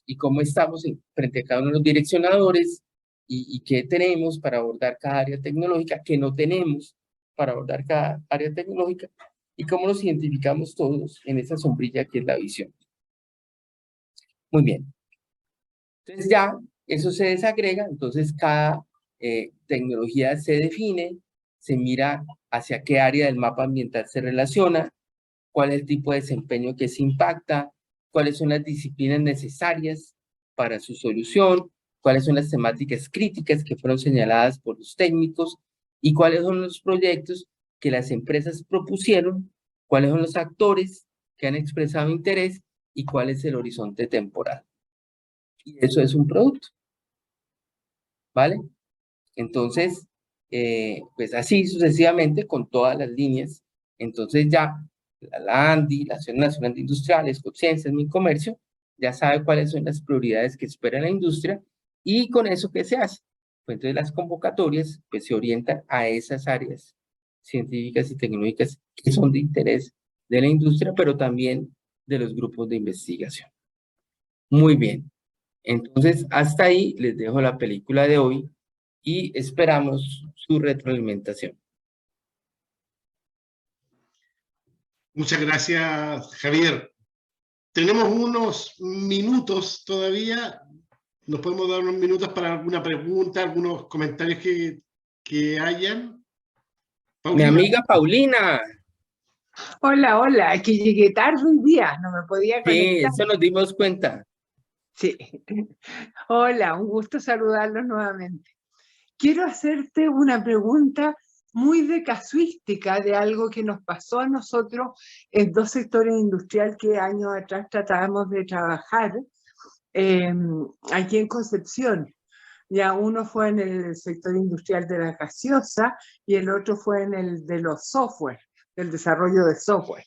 y cómo estamos frente a cada uno de los direccionadores y qué tenemos para abordar cada área tecnológica que no tenemos para abordar cada área tecnológica y cómo nos identificamos todos en esa sombrilla que es la visión. Muy bien. Entonces ya eso se desagrega, entonces cada tecnología se define, se mira hacia qué área del mapa ambiental se relaciona, cuál es el tipo de desempeño que se impacta, cuáles son las disciplinas necesarias para su solución, cuáles son las temáticas críticas que fueron señaladas por los técnicos y cuáles son los proyectos que las empresas propusieron, cuáles son los actores que han expresado interés y cuál es el horizonte temporal. Y eso es un producto, ¿vale? Entonces, pues así sucesivamente con todas las líneas. Entonces ya la ANDI, la Asociación Nacional de Industriales, Ciencias, Mincomercio, ya sabe cuáles son las prioridades que espera la industria y con eso, ¿qué se hace? Pues entonces las convocatorias pues se orientan a esas áreas científicas y tecnológicas que son de interés de la industria, pero también de los grupos de investigación. Muy bien. Entonces, hasta ahí les dejo la película de hoy y esperamos su retroalimentación. Muchas gracias, Javier. Tenemos unos minutos todavía. ¿Nos podemos dar unos minutos para alguna pregunta, algunos comentarios que hayan? Mi amiga Paulina. Hola, hola, que llegué tarde un día, no me podía Sí, conectar. eso nos dimos cuenta. Sí. Hola, un gusto saludarlos nuevamente. Quiero hacerte una pregunta muy de casuística de algo que nos pasó a nosotros en dos sectores industriales que años atrás tratábamos de trabajar aquí en Concepción. Ya uno fue en el sector industrial de la gaseosa y el otro fue en el de los software, del desarrollo de software.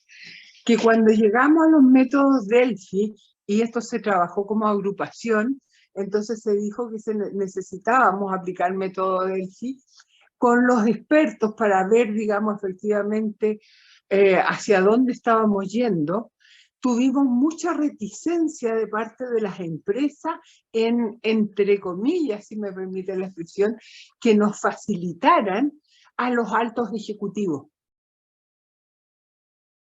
Que cuando llegamos a los métodos Delphi, y esto se trabajó como agrupación, entonces se dijo que necesitábamos aplicar método Delphi con los expertos para ver, digamos, efectivamente hacia dónde estábamos yendo. Tuvimos mucha reticencia de parte de las empresas en, entre comillas, si me permite la expresión, que nos facilitaran a los altos ejecutivos.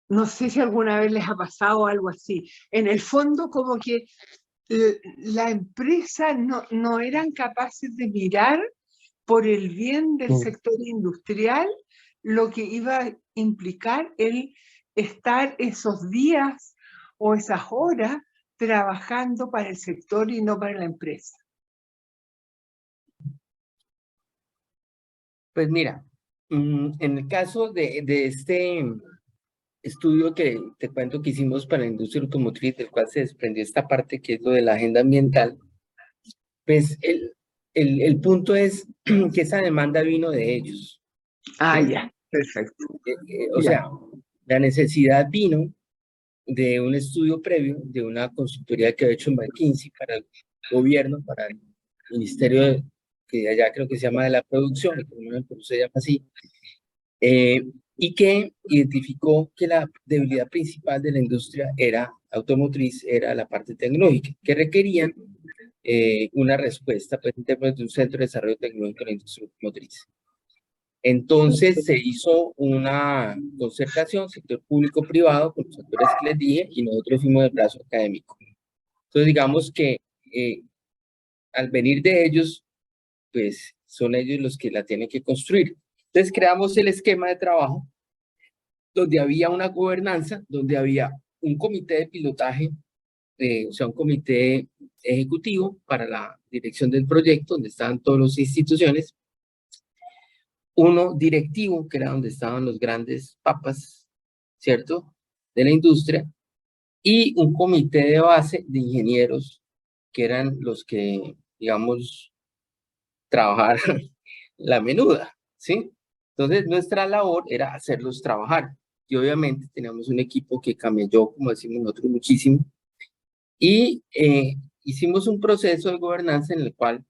No sé si alguna vez les ha pasado algo así. En el fondo, como que la empresa no eran capaces de mirar por el bien del sector industrial lo que iba a implicar el estar esos días o esas horas trabajando para el sector y no para la empresa. Pues mira, en el caso de este estudio que te cuento que hicimos para la industria automotriz, del cual se desprendió esta parte que es lo de la agenda ambiental, pues el punto es que esa demanda vino de ellos. Ah, ¿Sí? ya, perfecto. O sea, la necesidad vino de un estudio previo de una consultoría que había hecho McKinsey para el gobierno, para el ministerio que allá creo que se llama de la producción, que se llama así, y que identificó que la debilidad principal de la industria era automotriz, era la parte tecnológica, que requerían una respuesta pues, en términos de un centro de desarrollo tecnológico en la industria automotriz. Entonces se hizo una concertación, sector público-privado, con los actores que les dije, y nosotros fuimos del brazo académico. Entonces digamos que al venir de ellos, pues son ellos los que la tienen que construir. Entonces creamos el esquema de trabajo, donde había una gobernanza, donde había un comité de pilotaje, o sea, un comité ejecutivo para la dirección del proyecto, donde estaban todas las instituciones, uno directivo, que era donde estaban los grandes papas, ¿cierto?, de la industria, y un comité de base de ingenieros, que eran los que, digamos, trabajaban la menuda, ¿sí? Entonces, nuestra labor era hacerlos trabajar. Y obviamente teníamos un equipo que camelló, como decimos nosotros, muchísimo. Y hicimos un proceso de gobernanza en el cual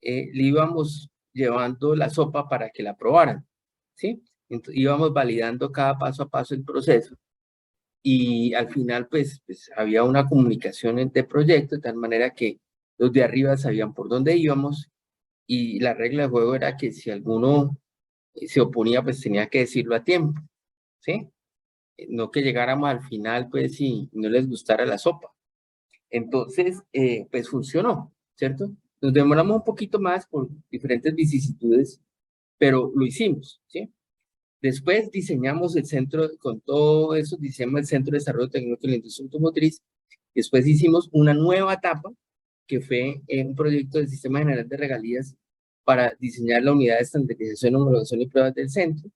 le íbamos llevando la sopa para que la aprobaran, ¿sí? Entonces, íbamos validando cada paso a paso el proceso. Y al final, pues había una comunicación entre proyectos, de tal manera que los de arriba sabían por dónde íbamos. Y la regla de juego era que si alguno se oponía, pues tenía que decirlo a tiempo, ¿sí? No que llegáramos al final, pues, y no les gustara la sopa. Entonces, pues funcionó, ¿cierto? Nos demoramos un poquito más por diferentes vicisitudes, pero lo hicimos, ¿sí? Después diseñamos el centro, con todo eso, diseñamos el Centro de Desarrollo Tecnológico de la Industria Automotriz. Después hicimos una nueva etapa, que fue un proyecto del Sistema General de Regalías para diseñar la unidad de estandarización, homologación y pruebas del centro.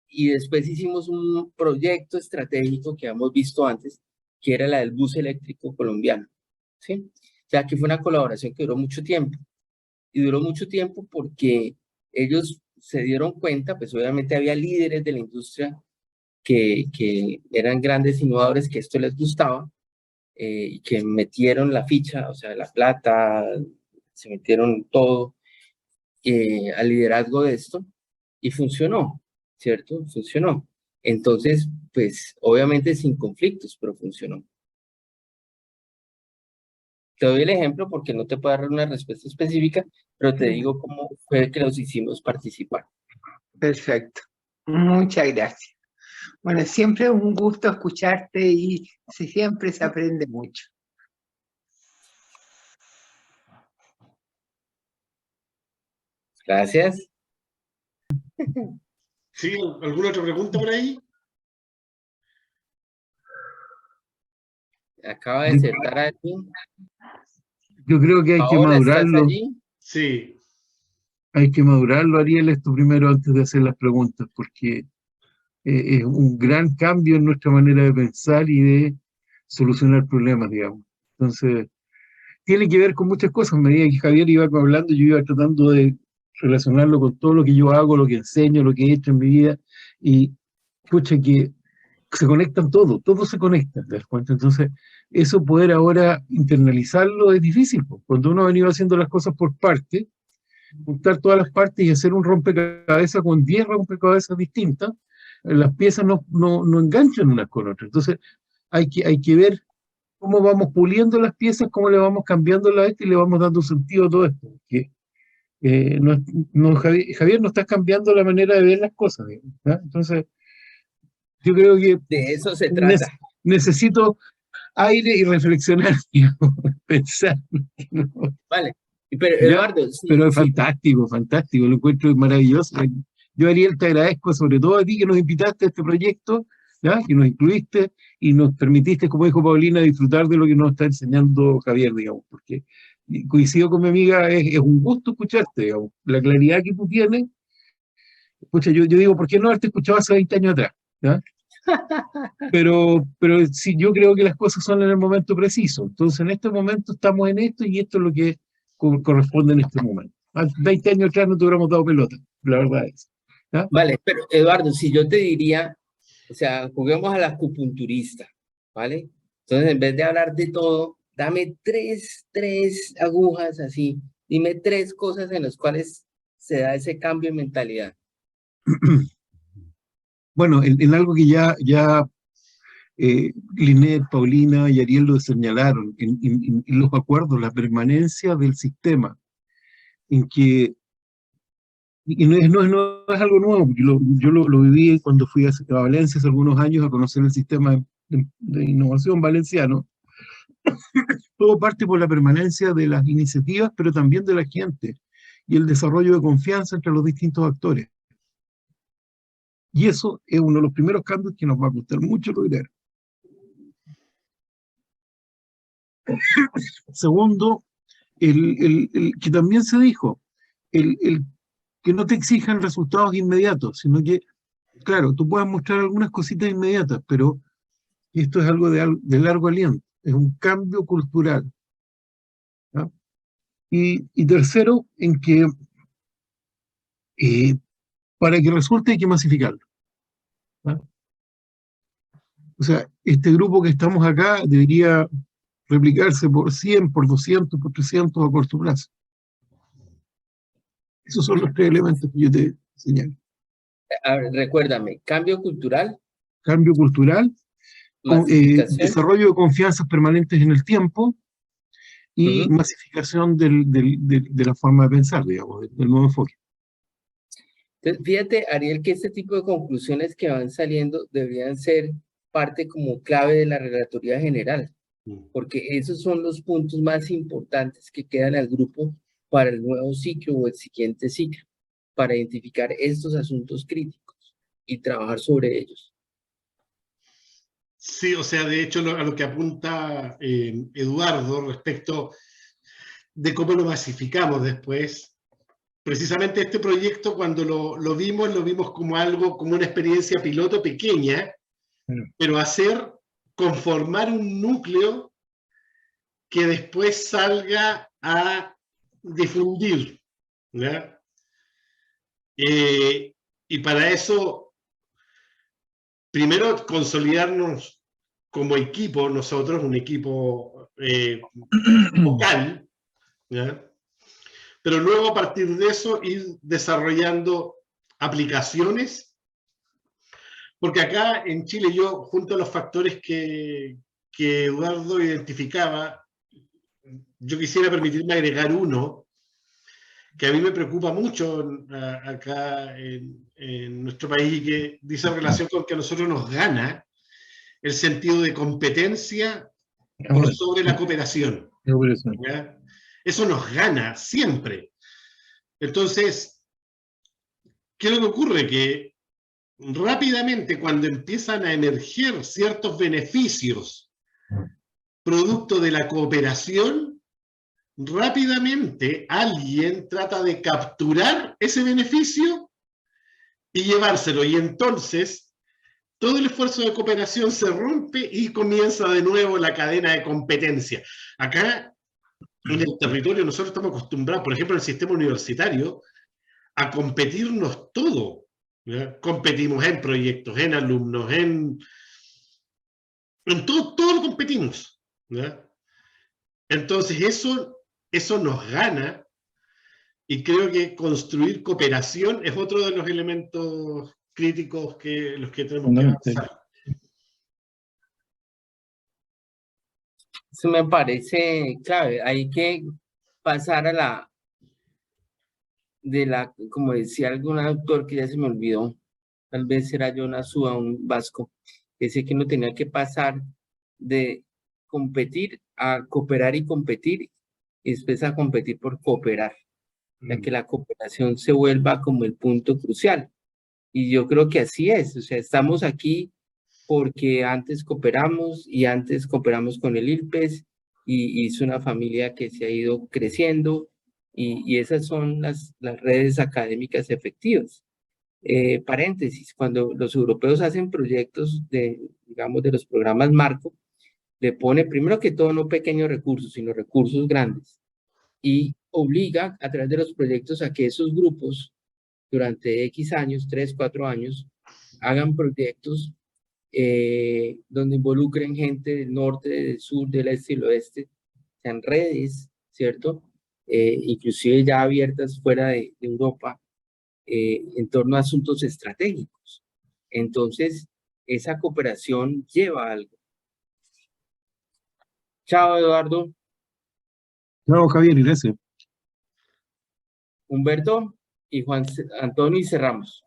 Y después hicimos un proyecto estratégico que habíamos visto antes, que era la del bus eléctrico colombiano, ¿sí? O sea, que fue una colaboración que duró mucho tiempo. Y duró mucho tiempo porque ellos se dieron cuenta, pues obviamente había líderes de la industria que eran grandes innovadores, que esto les gustaba, y que metieron la ficha, o sea, la plata, se metieron todo al liderazgo de esto, y funcionó, ¿cierto? Funcionó. Entonces, pues, obviamente sin conflictos, pero funcionó. Te doy el ejemplo porque no te puedo dar una respuesta específica, pero te digo cómo fue que los hicimos participar. Perfecto. Muchas gracias. Bueno, siempre es un gusto escucharte y siempre se aprende mucho. Gracias. ¿Sí? ¿Alguna otra pregunta por ahí? Acaba de acertar allí. Yo creo que hay que Paola, ¿estás madurarlo. allí? Sí. Hay que madurarlo, Ariel, esto primero antes de hacer las preguntas, porque es un gran cambio en nuestra manera de pensar y de solucionar problemas, digamos. Entonces, tiene que ver con muchas cosas. A medida que Javier iba hablando, yo iba tratando de relacionarlo con todo lo que yo hago, lo que enseño, lo que he hecho en mi vida, y escucha que se conectan todo se conecta, ¿te das cuenta? Entonces, eso poder ahora internalizarlo es difícil, pues. Cuando uno ha venido haciendo las cosas por partes, juntar todas las partes y hacer un rompecabezas con 10 rompecabezas distintas, las piezas no enganchan unas con otras. Entonces, hay que ver cómo vamos puliendo las piezas, cómo le vamos cambiando la y le vamos dando sentido a todo esto. Que, Javier, no estás cambiando la manera de ver las cosas, digamos, ¿ya? Entonces, yo creo que De eso se trata. necesito aire y reflexionar, digamos, pensar. ¿No? Vale. Pero ¿Ya? Eduardo, sí, Pero es sí, fantástico, fantástico, lo encuentro maravilloso. Yo, Ariel, te agradezco sobre todo a ti que nos invitaste a este proyecto, ¿ya? Que nos incluiste y nos permitiste, como dijo Paulina, disfrutar de lo que nos está enseñando Javier, digamos, porque coincido con mi amiga, es un gusto escucharte, digamos, la claridad que tú tienes. Escucha, yo digo, ¿por qué no haberte escuchado hace 20 años atrás? ¿Ya? Pero sí, yo creo que las cosas son en el momento preciso. Entonces, en este momento estamos en esto y esto es lo que corresponde en este momento. 20 años atrás no te hubiéramos dado pelota, la verdad es. ¿Ya? vale, pero Eduardo, si yo te diría, o sea, juguemos a la acupunturista, ¿vale? Entonces, en vez de hablar de todo, dame tres agujas así, dime 3 cosas en las cuales se da ese cambio en mentalidad. Bueno, en algo que ya Linet, Paulina y Ariel lo señalaron, en los acuerdos, la permanencia del sistema, en que, y no es algo nuevo, porque yo lo viví cuando fui a Valencia hace algunos años a conocer el sistema de innovación valenciano. Todo parte por la permanencia de las iniciativas, pero también de la gente y el desarrollo de confianza entre los distintos actores. Y eso es uno de los primeros cambios que nos va a costar mucho lograr. Segundo, el que también se dijo, el que no te exijan resultados inmediatos, sino que, claro, tú puedes mostrar algunas cositas inmediatas, pero esto es algo de largo aliento, es un cambio cultural. ¿Ya? Y tercero, en que para que resulte hay que masificarlo. ¿Ya? O sea, este grupo que estamos acá debería replicarse por 100, por 200, por 300 a corto plazo. Esos son los 3 elementos que yo te señalo. A ver, recuérdame, cambio cultural, Cambio cultural, masificación. desarrollo de confianzas permanentes en el tiempo y masificación de la forma de pensar, digamos, del nuevo enfoque. Entonces, fíjate, Ariel, que este tipo de conclusiones que van saliendo deberían ser parte como clave de la relatoría general, porque esos son los puntos más importantes que quedan al grupo para el nuevo ciclo o el siguiente ciclo, para identificar estos asuntos críticos y trabajar sobre ellos. Sí, o sea, de hecho, a lo que apunta Eduardo respecto de cómo lo masificamos después, precisamente este proyecto cuando lo vimos como algo, como una experiencia piloto pequeña, pero hacer, conformar un núcleo que después salga a difundir, ¿ya? Y para eso, primero consolidarnos como equipo, nosotros, un equipo vocal, ¿ya? Pero luego a partir de eso ir desarrollando aplicaciones, porque acá en Chile yo, junto a los factores que Eduardo identificaba, yo quisiera permitirme agregar uno que a mí me preocupa mucho acá en nuestro país y que dice relación con que a nosotros nos gana el sentido de competencia por sobre la cooperación. ¿Ya? Eso nos gana siempre. Entonces, ¿qué es lo que ocurre? Que rápidamente cuando empiezan a emerger ciertos beneficios producto de la cooperación, rápidamente alguien trata de capturar ese beneficio y llevárselo. Y entonces todo el esfuerzo de cooperación se rompe y comienza de nuevo la cadena de competencia. Acá en el territorio nosotros estamos acostumbrados, por ejemplo, en el sistema universitario, a competirnos todo, ¿ya? Competimos en proyectos, en alumnos, en todo lo competimos, ¿ya? Entonces eso nos gana y creo que construir cooperación es otro de los elementos críticos que los que tenemos que avanzar. Eso me parece clave. Hay que pasar a como decía algún autor que ya se me olvidó, tal vez era Jonas Sua, un vasco, que decía que uno tenía que pasar de competir a cooperar y competir, y después a competir por cooperar, ya que la cooperación se vuelva como el punto crucial. Y yo creo que así es, o sea, estamos aquí porque antes cooperamos y antes cooperamos con el ILPES y es una familia que se ha ido creciendo y esas son las redes académicas efectivas. Paréntesis, cuando los europeos hacen proyectos digamos, de los programas Marco, le pone primero que todo no pequeños recursos, sino recursos grandes y obliga a través de los proyectos a que esos grupos durante X años, 3, 4 años, hagan proyectos donde involucren gente del norte, del sur, del este y del oeste, sean redes, ¿cierto? Inclusive ya abiertas fuera de Europa, en torno a asuntos estratégicos. Entonces, esa cooperación lleva a algo. Chao, Eduardo. Chao, Javier, gracias. Humberto y Juan Antonio y cerramos.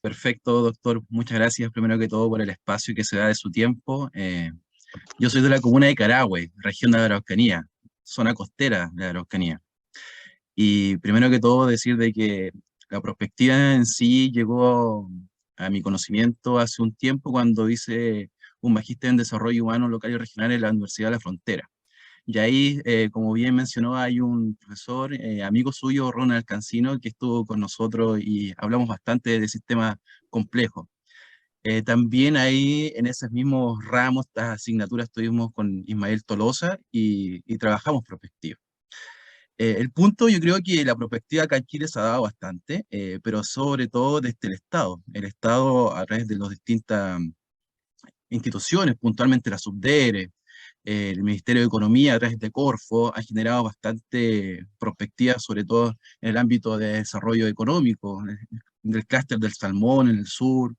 Perfecto, doctor. Muchas gracias primero que todo por el espacio que se da de su tiempo. Yo soy de la comuna de Carahue, región de la Araucanía, zona costera de la Araucanía. Y primero que todo decir de que la prospectiva en sí llegó a mi conocimiento hace un tiempo cuando hice un magíster en desarrollo humano local y regional en la Universidad de la Frontera. Y ahí, como bien mencionó, hay un profesor, amigo suyo, Ronald Cancino, que estuvo con nosotros y hablamos bastante de sistemas complejos. También ahí, en esos mismos ramos, estas asignaturas, estuvimos con Ismael Tolosa y trabajamos prospectiva. El punto, yo creo que la prospectiva acá en Chile se ha dado bastante, pero sobre todo desde el Estado. El Estado, a través de las distintas instituciones, puntualmente la Subdere, el Ministerio de Economía a través de Corfo ha generado bastante prospectiva, sobre todo en el ámbito de desarrollo económico, del clúster del salmón en el sur,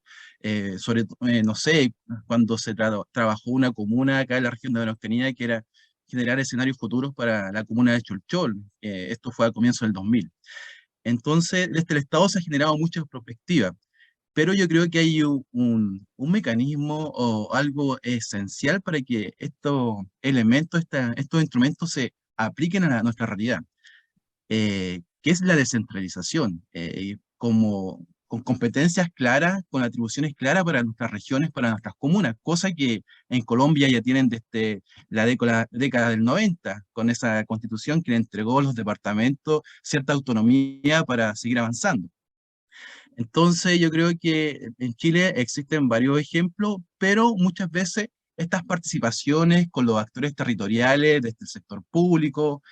no sé, cuando se trabajó una comuna acá en la región de la Araucanía que era generar escenarios futuros para la comuna de Cholchol, esto fue al comienzo del 2000. Entonces, desde el Estado se ha generado muchas perspectivas, pero yo creo que hay un mecanismo o algo esencial para que estos elementos, estos instrumentos se apliquen a nuestra realidad, que es la descentralización, con competencias claras, con atribuciones claras para nuestras regiones, para nuestras comunas, cosa que en Colombia ya tienen desde la década del 90, con esa constitución que le entregó a los departamentos cierta autonomía para seguir avanzando. Entonces yo creo que en Chile existen varios ejemplos, pero muchas veces estas participaciones con los actores territoriales, desde el sector público,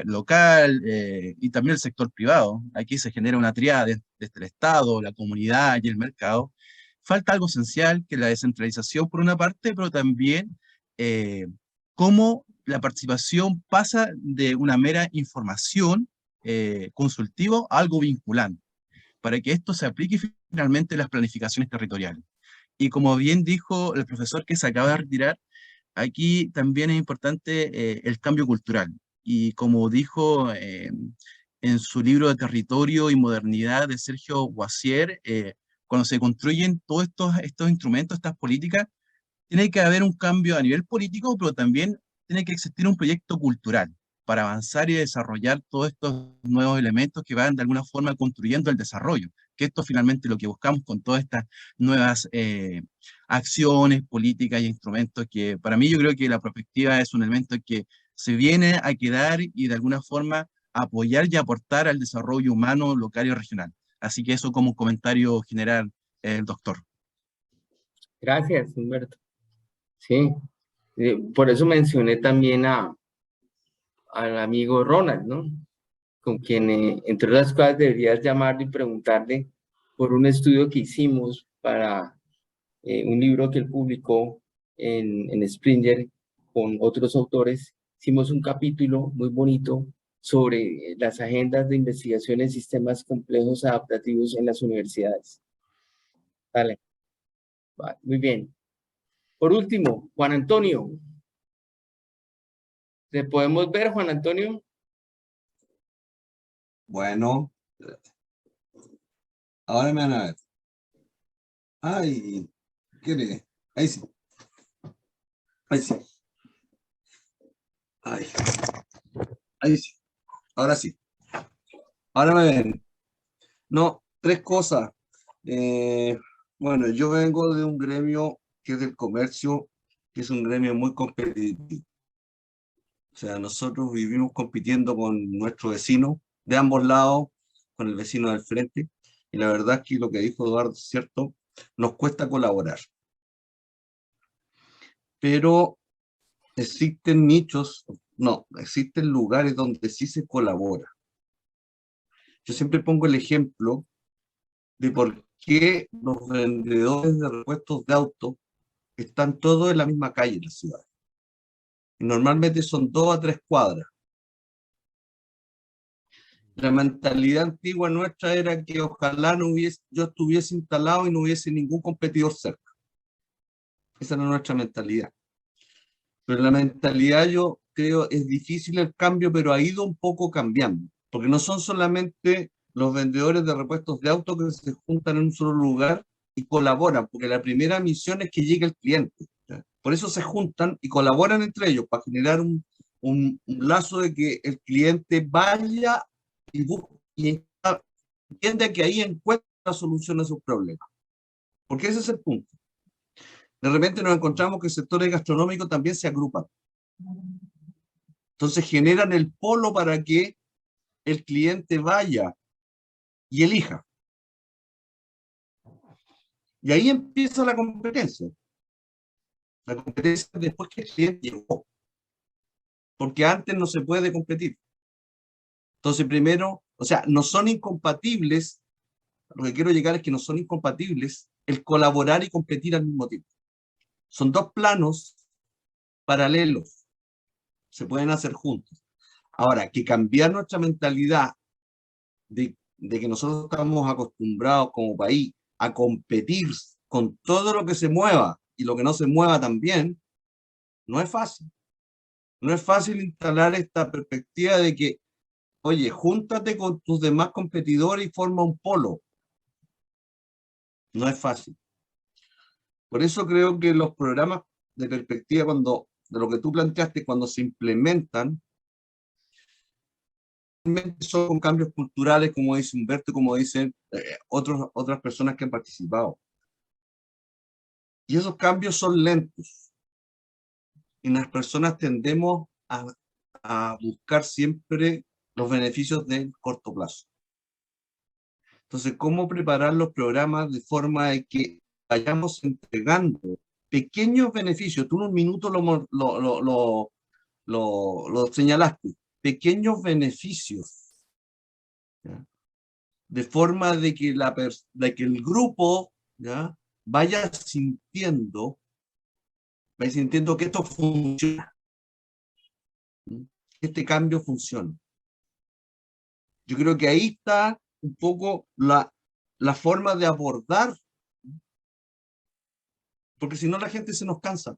local y también el sector privado, aquí se genera una tríada desde el Estado, la comunidad y el mercado. Falta algo esencial, que es la descentralización por una parte, pero también cómo la participación pasa de una mera información consultiva a algo vinculante, para que esto se aplique finalmente en las planificaciones territoriales. Y como bien dijo el profesor que se acaba de retirar, aquí también es importante el cambio cultural. Y como dijo en su libro de Territorio y Modernidad de Sergio Guassier, cuando se construyen todos estos instrumentos, estas políticas, tiene que haber un cambio a nivel político, pero también tiene que existir un proyecto cultural para avanzar y desarrollar todos estos nuevos elementos que van de alguna forma construyendo el desarrollo, que esto finalmente es lo que buscamos con todas estas nuevas acciones, políticas y instrumentos, que para mí yo creo que la perspectiva es un elemento que se viene a quedar y de alguna forma apoyar y aportar al desarrollo humano, local y regional. Así que eso como un comentario general, doctor. Gracias, Humberto. Sí, por eso mencioné también al amigo Ronald, ¿no? Con quien, entre otras cosas, deberías llamarle y preguntarle por un estudio que hicimos para un libro que él publicó en Springer con otros autores. Hicimos un capítulo muy bonito sobre las agendas de investigación en sistemas complejos adaptativos en las universidades. Dale. Vale, muy bien. Por último, Juan Antonio. ¿Te podemos ver, Juan Antonio? Bueno, ahora me van a ver. Ay, ¿qué le? Ahí sí. Ahí sí. Ay. Ahí sí. Ahora sí. Ahora me ven. No, tres cosas. Bueno, yo vengo de un gremio que es del comercio, que es un gremio muy competitivo. O sea, nosotros vivimos compitiendo con nuestro vecino de ambos lados, con el vecino del frente, y la verdad es que lo que dijo Eduardo es cierto, nos cuesta colaborar. Pero existen nichos, no, existen lugares donde sí se colabora. Yo siempre pongo el ejemplo de por qué los vendedores de repuestos de auto están todos en la misma calle en la ciudad. Y normalmente son 2 a 3 cuadras. La mentalidad antigua nuestra era que ojalá yo estuviese instalado y no hubiese ningún competidor cerca. Esa era nuestra mentalidad. Pero la mentalidad, yo creo, es difícil el cambio, pero ha ido un poco cambiando. Porque no son solamente los vendedores de repuestos de auto que se juntan en un solo lugar y colaboran, porque la primera misión es que llegue el cliente. Por eso se juntan y colaboran entre ellos, para generar un lazo de que el cliente vaya y entienda que ahí encuentra la solución a sus problemas. Porque ese es el punto. De repente nos encontramos que sectores gastronómicos también se agrupan. Entonces generan el polo para que el cliente vaya y elija. Y ahí empieza la competencia. La competencia después que el cliente llegó. Porque antes no se puede competir. Entonces primero, o sea, no son incompatibles, lo que quiero llegar es que no son incompatibles el colaborar y competir al mismo tiempo. Son dos planos paralelos. Se pueden hacer juntos. Ahora, que cambiar nuestra mentalidad de que nosotros estamos acostumbrados como país a competir con todo lo que se mueva y lo que no se mueva también, no es fácil. No es fácil instalar esta perspectiva de que oye, júntate con tus demás competidores y forma un polo. No es fácil. Por eso creo que los programas de perspectiva, de lo que tú planteaste, cuando se implementan, son cambios culturales, como dice Humberto, como dicen otras personas que han participado. Y esos cambios son lentos. Y las personas tendemos a buscar siempre los beneficios de corto plazo. Entonces, ¿cómo preparar los programas de forma de que vayamos entregando pequeños beneficios? Tú en un minuto lo señalaste, pequeños beneficios, ¿ya? De forma de que, el grupo, ¿ya?, vaya sintiendo que esto funciona, que este cambio funciona. Yo creo que ahí está un poco la forma de abordar, porque si no la gente se nos cansa.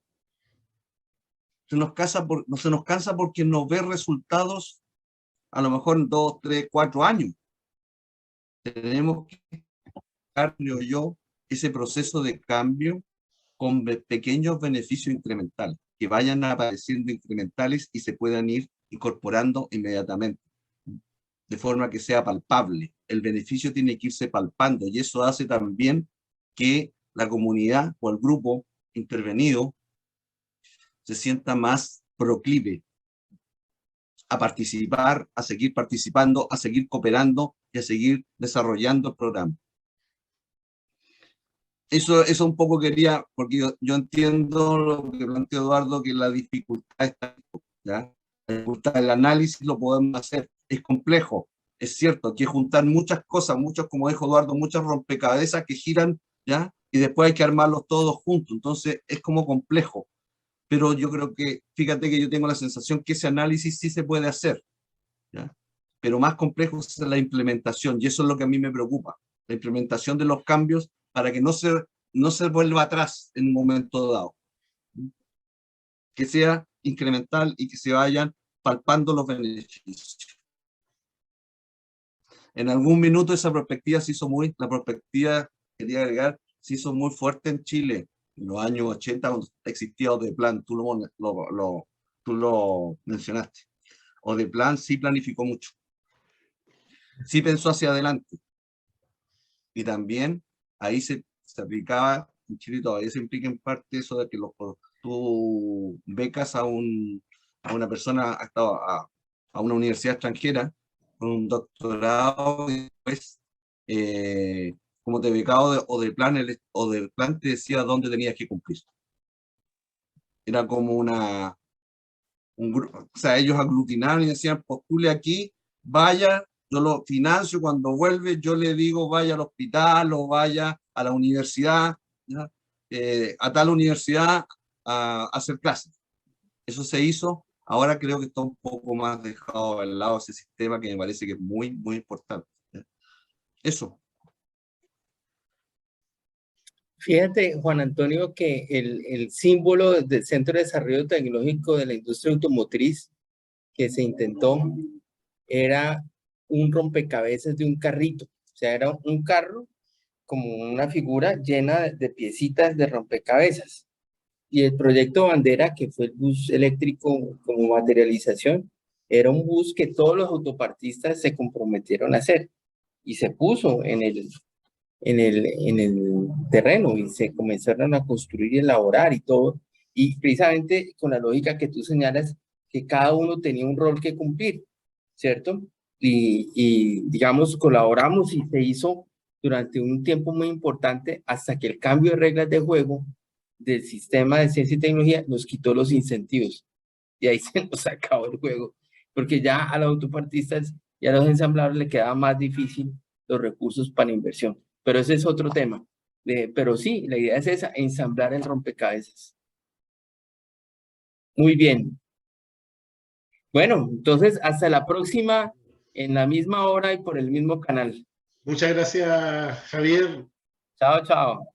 Se nos cansa porque no ve resultados a lo mejor en 2, 3, 4 años. Tenemos que buscar, creo yo, ese proceso de cambio con pequeños beneficios incrementales, que vayan apareciendo incrementales y se puedan ir incorporando inmediatamente, de forma que sea palpable. El beneficio tiene que irse palpando, y eso hace también que la comunidad o el grupo intervenido se sienta más proclive a participar, a seguir participando, a seguir cooperando y a seguir desarrollando el programa. Eso un poco quería, porque yo entiendo lo que planteó Eduardo, que la dificultad está, ¿ya? La dificultad del análisis lo podemos hacer, es complejo, es cierto, hay que juntar muchas cosas, como dijo Eduardo, muchas rompecabezas que giran, ¿ya? Y después hay que armarlos todos juntos, entonces es como complejo. Pero yo creo que, fíjate que yo tengo la sensación que ese análisis sí se puede hacer, ¿ya? Pero más complejo es la implementación, y eso es lo que a mí me preocupa, la implementación de los cambios para que no se vuelva atrás en un momento dado, que sea incremental y que se vayan palpando los beneficios. En algún minuto esa perspectiva quería agregar, se hizo muy fuerte en Chile. En los años 80, cuando existía Odeplan, tú lo mencionaste. Odeplan sí planificó mucho, sí pensó hacia adelante. Y también ahí se aplicaba, en Chile todavía se implica en parte eso de que tú becas a una persona, a una universidad extranjera, con un doctorado, y después, como te becaba Odeplan te decía dónde tenías que cumplir. Era como un grupo, o sea, ellos aglutinaron y decían, postule aquí, vaya, yo lo financio, cuando vuelve yo le digo, vaya al hospital o vaya a la universidad, ¿ya? A tal universidad a hacer clases. Eso se hizo. Ahora creo que está un poco más dejado al lado ese sistema, que me parece que es muy, muy importante, ¿ya? Eso. Fíjate, Juan Antonio, que el símbolo del Centro de Desarrollo Tecnológico de la Industria Automotriz que se intentó era un rompecabezas de un carrito. O sea, era un carro como una figura llena de piecitas de rompecabezas. Y el proyecto Bandera, que fue el bus eléctrico como materialización, era un bus que todos los autopartistas se comprometieron a hacer. Y se puso en el terreno y se comenzaron a construir y elaborar y todo. Y precisamente con la lógica que tú señalas, que cada uno tenía un rol que cumplir, ¿cierto? Y digamos, colaboramos y se hizo durante un tiempo muy importante hasta que el cambio de reglas de juego del sistema de ciencia y tecnología nos quitó los incentivos. Y ahí se nos acabó el juego, porque ya a los autopartistas y a los ensambladores le quedaba más difícil los recursos para inversión. Pero ese es otro tema. Pero sí, la idea es esa, ensamblar el rompecabezas. Muy bien. Bueno, entonces hasta la próxima, en la misma hora y por el mismo canal. Muchas gracias, Javier. Chao, chao.